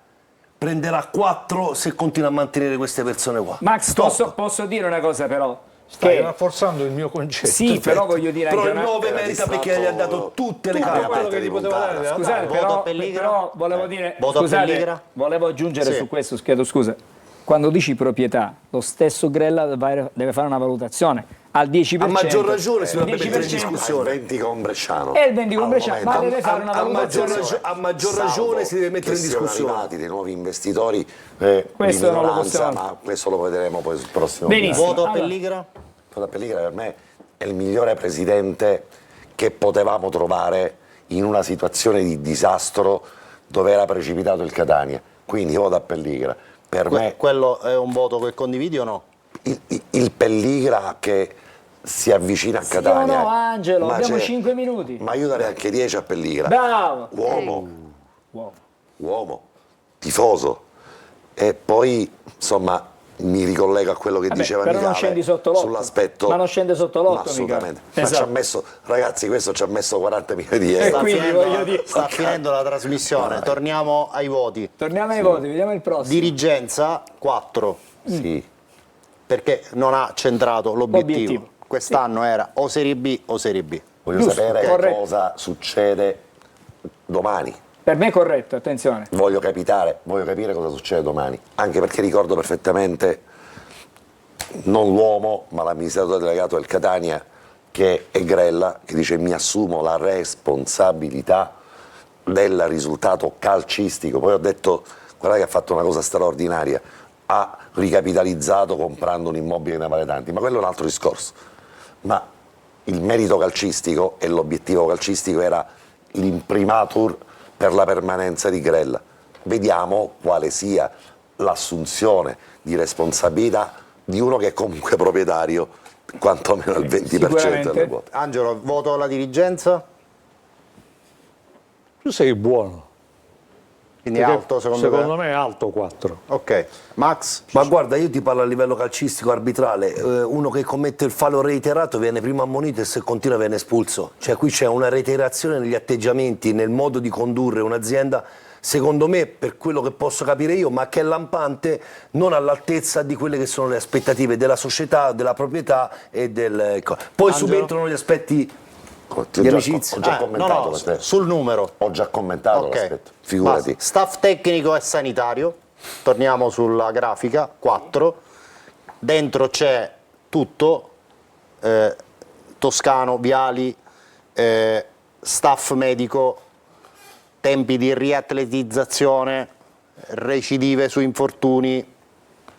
prenderà 4 se continua a mantenere queste persone qua. Max, posso dire una cosa però? Stai rafforzando il mio concetto. Sì, però voglio dire però anche il 9 merita perché gli ha dato tutte le carte che gli poteva dare. Scusate, però volevo dire, volevo aggiungere su questo, chiedo scusa. Quando dici proprietà, lo stesso Grella deve fare una valutazione al 10%. A maggior ragione si dovrebbe mettere in discussione. Il 20 con Bresciano. E il 20 con Bresciano, ma deve fare una valutazione. A maggior ragione si deve mettere in discussione. Sono arrivati dei nuovi investitori questo di non lo minoranza, possiamo. ma questo lo vedremo poi sul prossimo. Benissimo. Voto a Pelligra? Voto a Pelligra per me è il migliore presidente che potevamo trovare in una situazione di disastro dove era precipitato il Catania. Quindi voto a Pelligra. Per me quello è un voto che condividi o no? il Pelligra che si avvicina a Catania. Sì o no, Angelo, abbiamo 5 minuti. Ma io darei anche 10 a Pelligra. Bravo. Uomo, tifoso. E poi, insomma, mi ricollego a quello che diceva però non scendi sotto l'8. Sull'aspetto. Ma non scende sotto l'8, assolutamente. mica. Ma ci ha messo, ragazzi, questo ci ha messo 40 milioni di euro. Sta finendo la trasmissione, torniamo ai voti. Torniamo ai voti, vediamo il prossimo. Dirigenza 4. Sì. Perché non ha centrato l'obiettivo. Quest'anno era o Serie B o Serie B. Voglio sapere cosa succede domani. Per me è corretto, attenzione. Voglio capire cosa succede domani, anche perché ricordo perfettamente non l'uomo, ma l'amministratore delegato del Catania, che è Grella, che dice mi assumo la responsabilità del risultato calcistico. Poi ho detto, guarda che ha fatto una cosa straordinaria, ha ricapitalizzato comprando un immobile che ne vale tanti, ma quello è un altro discorso. Ma il merito calcistico e l'obiettivo calcistico era l'imprimatur per la permanenza di Grella. Vediamo quale sia l'assunzione di responsabilità di uno che è comunque proprietario, quantomeno al 20% delle quote. Angelo, voto alla dirigenza? Tu sei buono. Quindi è alto secondo me è alto 4. Ok. Max? Ma guarda, io ti parlo a livello calcistico arbitrale, uno che commette il fallo reiterato viene prima ammonito e se continua viene espulso. Cioè qui c'è una reiterazione negli atteggiamenti, nel modo di condurre un'azienda, secondo me, per quello che posso capire io, ma che è lampante, non all'altezza di quelle che sono le aspettative della società, della proprietà e del... Poi subentrano gli aspetti... di amicizia. Ho già commentato l'aspetto. Sul numero. Ho già commentato l'aspetto, figurati. Staff tecnico e sanitario, torniamo sulla grafica, 4. Dentro c'è tutto, Toscano, Viali, staff medico, tempi di riatletizzazione, recidive su infortuni,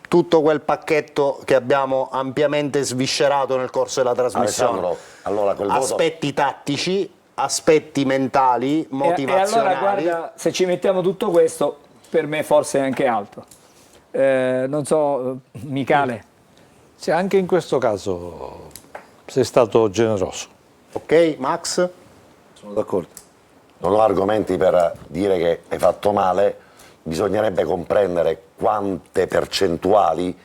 tutto quel pacchetto che abbiamo ampiamente sviscerato nel corso della trasmissione. Alessandro, allora quel voto... Aspetti tattici, aspetti mentali, motivazionali. E allora guarda, se ci mettiamo tutto questo, per me forse è anche alto. Non so, Michele. Sì, anche in questo caso sei stato generoso. Ok, Max? Sono d'accordo. Non ho argomenti per dire che hai fatto male, bisognerebbe comprendere quante percentuali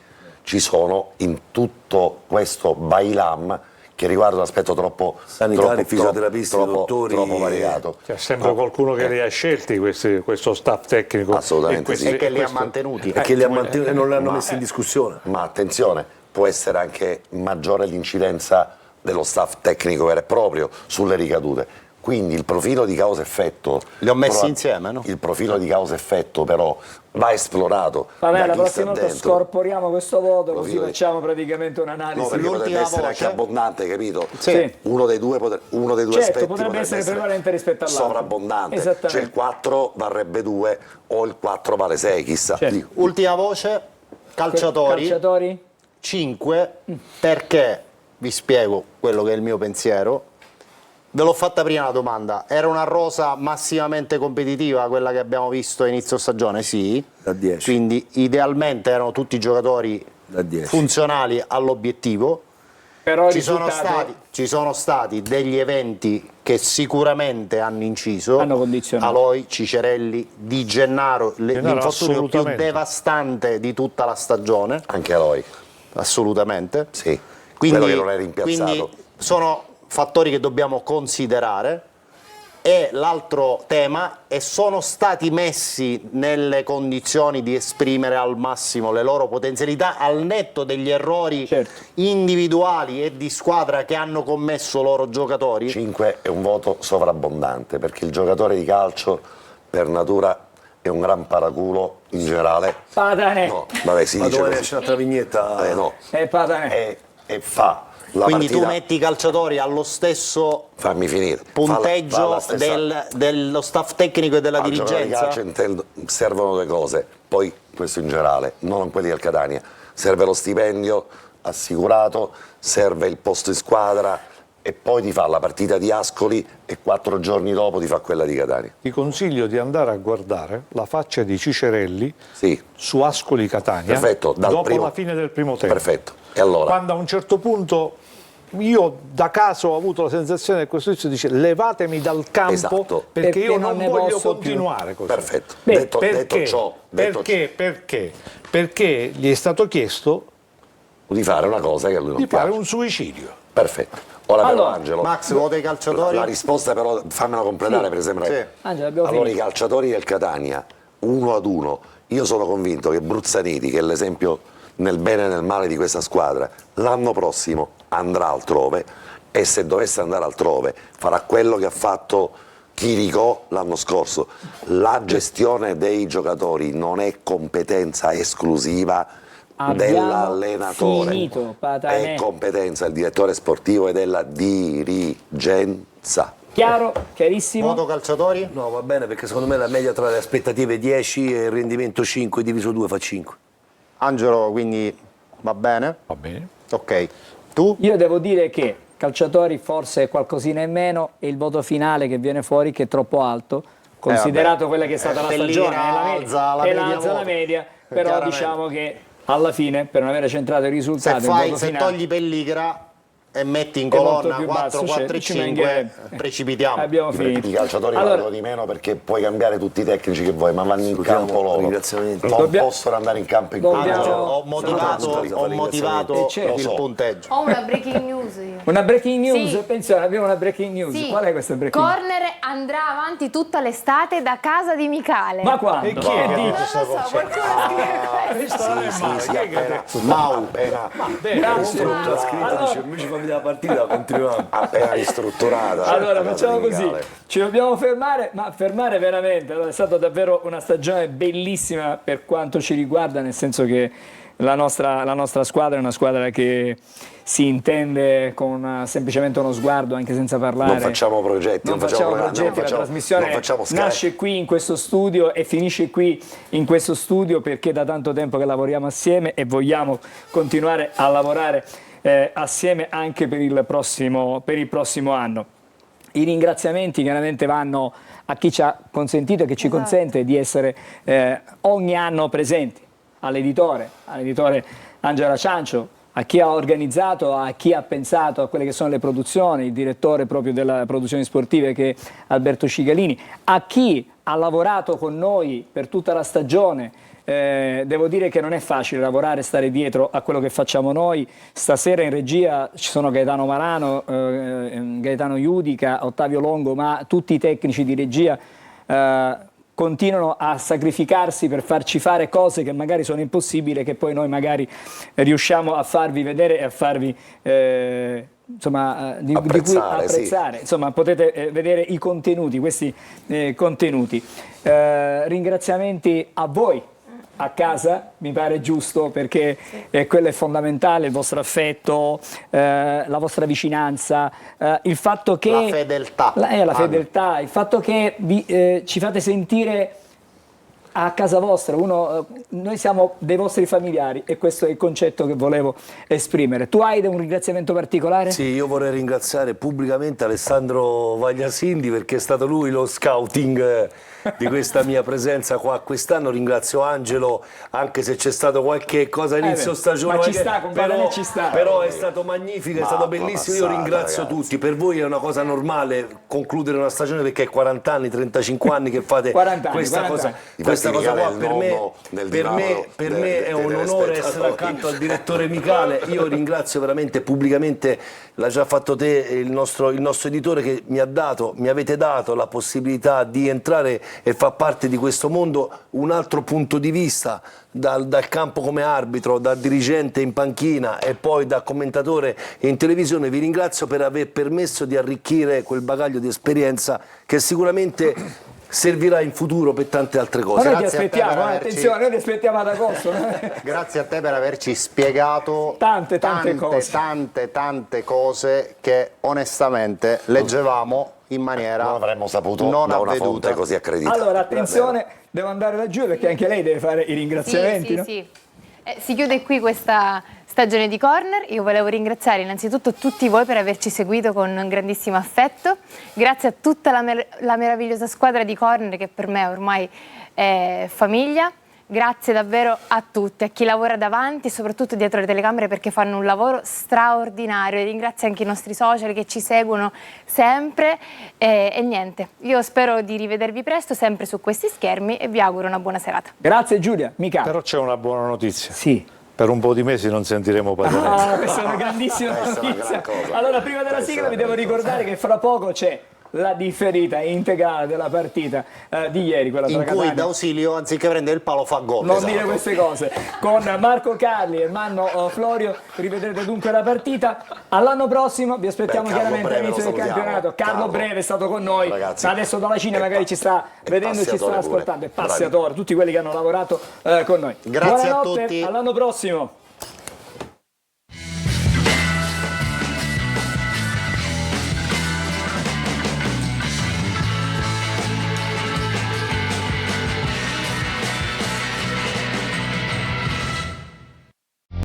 ci sono in tutto questo bailam che riguarda un aspetto troppo Sanitari, fisioterapisti, dottori, troppo variegato. C'è sempre qualcuno che li ha scelti questo staff tecnico. Assolutamente sì. E che li ha mantenuti. E che li ha mantenuti e non li hanno messi in discussione. Ma attenzione, può essere anche maggiore l'incidenza dello staff tecnico vero e proprio sulle ricadute. Quindi il profilo di causa-effetto... Li ho messi insieme, no? Il profilo di causa-effetto però va esplorato. Vabbè, da la chi prossima sta volta dentro. scorporiamo questo voto, così Profilo di- facciamo praticamente un'analisi. No, perché potrebbe L'ultima essere voce. anche abbondante, capito? Sì. Uno dei due Certo, aspetti potrebbe essere prevalente rispetto all'altro. sovrabbondante. Esattamente. Cioè il 4 varrebbe 2 o il 4 vale 6, chissà. Certo. Dico. Ultima voce, calciatori. Calciatori? 5, perché vi spiego quello che è il mio pensiero. Ve l'ho fatta prima la domanda, era una rosa massimamente competitiva quella che abbiamo visto a inizio stagione? Sì. Da 10. Quindi idealmente erano tutti giocatori Da 10. funzionali all'obiettivo. Però Ci sono stati degli eventi che sicuramente hanno inciso. Hanno condizionato. Aloi, Cicerelli, Di Gennaro, l'infortunio più assolutamente. devastante di tutta la stagione. Anche a lui. Assolutamente. Sì. Quindi, Quello che non è rimpiazzato. quindi sono fattori che dobbiamo considerare. E l'altro tema è: sono stati messi nelle condizioni di esprimere al massimo le loro potenzialità al netto degli errori Certo. individuali e di squadra che hanno commesso loro giocatori? 5 è un voto sovrabbondante perché il giocatore di calcio per natura è un gran paraculo in generale. Patanè. No, vabbè, si Ma dice dove così. esce un'altra vignetta? No. Patanè. E fa la Quindi partita. tu metti i calciatori allo stesso Fammi finire. punteggio Fa la stessa- dello staff tecnico e della Al giocatore di dirigenza? calcio servono due cose, poi questo in generale, non quelli del Catania. Serve lo stipendio assicurato, serve il posto in squadra e poi ti fa la partita di Ascoli e 4 giorni dopo ti fa quella di Catania. Ti consiglio di andare a guardare la faccia di Cicerelli Sì, su Ascoli Catania perfetto. dopo la fine del primo tempo. Perfetto. E allora? Quando a un certo punto io da caso ho avuto la sensazione che questo tizio dice levatemi dal campo Esatto. perché io Perché non non ne voglio posso più. continuare così. Perfetto. Beh, detto ciò, Perché gli è stato chiesto di fare una cosa che a lui non di fare piace. un suicidio. Perfetto. Ora però Allora, Angelo, Max, vota i calciatori? la risposta però fammela completare Sì. per esempio. Sì. Angelo, abbiamo Allora finito. i calciatori del Catania 1-1, io sono convinto che Bruzzaniti, che è l'esempio nel bene e nel male di questa squadra, l'anno prossimo andrà altrove e se dovesse andare altrove farà quello che ha fatto Chirico l'anno scorso. La gestione dei giocatori non è competenza esclusiva Abbiamo dell'allenatore, finito, Patanè. è competenza del direttore sportivo e della dirigenza. Chiaro, chiarissimo. Voto calciatori? No, va bene, perché secondo me la media tra le aspettative 10 e il rendimento 5 diviso 2 fa 5. Angelo, quindi va bene? Va bene. Ok. Tu? Io devo dire che calciatori forse qualcosina in meno e il voto finale che viene fuori che è troppo alto, considerato vabbè. quella che è stata la Pellina stagione, alza la e media alza la voto. media, però Chiaramente. diciamo che alla fine per non avere centrato i risultati Se togli Pelligra e metti in è molto colonna più 4, basso, 4 e ci 5, mancherebbe. precipitiamo. Abbiamo I finito. calciatori Allora, valgono di meno perché puoi cambiare tutti i tecnici che vuoi, ma vanno in Salutiamo, campo loro. ringraziamenti. Non Dobbiamo- possono andare in campo in Dobbiamo- campo. Angelo, Abbiamo- ho motivato certo. il punteggio. Ho una breaking news io. una breaking news, Sì. attenzione, abbiamo una breaking news. Sì. Qual è questa breaking news? Corner andrà avanti tutta l'estate da casa di Michele. Ma quando? E chi è che ha Che detto dici? questa cosa? qualcuno scrive Questo non è male. Chi è che ha detto? Mau. Appena L'ha scritta, dice, invece fammi la partita, continuiamo. ristrutturata. Allora la facciamo così, domenicale. ci dobbiamo fermare, ma fermare veramente. Allora, è stata davvero una stagione bellissima per quanto ci riguarda, nel senso che la nostra squadra è una squadra che si intende con semplicemente uno sguardo, anche senza parlare. Non facciamo progetti, non facciamo progetti, la trasmissione nasce qui in questo studio e finisce qui in questo studio, perché da tanto tempo che lavoriamo assieme e vogliamo continuare a lavorare assieme anche per il prossimo anno. I ringraziamenti chiaramente vanno a chi ci ha consentito e che ci consente di essere ogni anno presenti, all'editore Angela Ciancio, a chi ha organizzato, a chi ha pensato a quelle che sono le produzioni, il direttore proprio delle produzioni sportive che è Alberto Cicalini, a chi ha lavorato con noi per tutta la stagione. Devo dire che non è facile lavorare, stare dietro a quello che facciamo noi. Stasera in regia ci sono Gaetano Marano, Gaetano Iudica, Ottavio Longo, ma tutti i tecnici di regia continuano a sacrificarsi per farci fare cose che magari sono impossibili, che poi noi magari riusciamo a farvi vedere e a farvi insomma, di cui apprezzare. Sì. Insomma, potete vedere i contenuti, questi contenuti. Ringraziamenti a voi a casa, mi pare giusto, perché quello è fondamentale, il vostro affetto, la vostra vicinanza, il fatto che... La fedeltà. La fedeltà, il fatto che ci fate sentire a casa vostra. Noi siamo dei vostri familiari e questo è il concetto che volevo esprimere. Tu hai un ringraziamento particolare? Sì, io vorrei ringraziare pubblicamente Alessandro Vagliasindi, perché è stato lui lo scouting di questa mia presenza qua quest'anno. Ringrazio Angelo, anche se c'è stato qualche cosa a inizio stagione, ma ci sta, ci sta. Però è stato magnifico, è stato bellissimo. Io ringrazio tutti. Per voi è una cosa normale concludere una stagione, perché è 40 anni, 35 anni che fate questa cosa qua. Per me è un onore essere accanto al direttore Micale. Io ringrazio veramente pubblicamente, l'ha già fatto te, il nostro editore, che mi avete dato la possibilità di entrare e far parte di questo mondo, un altro punto di vista, dal campo come arbitro, da dirigente in panchina e poi da commentatore in televisione. Vi ringrazio per aver permesso di arricchire quel bagaglio di esperienza che sicuramente servirà in futuro per tante altre cose. Ma noi ti aspettiamo, attenzione, noi ti aspettiamo ad agosto. Grazie a te per averci spiegato tante cose che onestamente leggevamo in maniera non avremmo saputo non da una avveduta. fonte così accreditata. Allora, attenzione, devo andare laggiù perché anche lei deve fare i ringraziamenti. No? Sì. Si chiude qui questa stagione di Corner. Io volevo ringraziare innanzitutto tutti voi per averci seguito con un grandissimo affetto. Grazie a tutta la meravigliosa squadra di Corner, che per me ormai è famiglia. Grazie davvero a tutti, a chi lavora davanti e soprattutto dietro le telecamere, perché fanno un lavoro straordinario. E ringrazio anche i nostri social che ci seguono sempre e niente, io spero di rivedervi presto sempre su questi schermi e vi auguro una buona serata. Grazie Giulia, Mica. Però c'è una buona notizia. Sì. Per un po' di mesi non sentiremo Paganelli. Questa è una grandissima notizia. Allora, prima della sigla vi devo ricordare che fra poco c'è la differita integrale della partita di ieri, quella in tra cui Catania. D'Ausilio, anziché prendere il palo, fa gol. Non dire queste cose. Con Marco Carli e Manno Florio rivedrete dunque la partita. All'anno prossimo vi aspettiamo chiaramente all'inizio del campionato. Carlo Breve è stato con noi, ragazzi, adesso dalla Cina magari ci sta vedendo e ci sta ascoltando. E Passiatore, tutti quelli che hanno lavorato con noi. Grazie Buonanotte, a tutti. all'anno prossimo.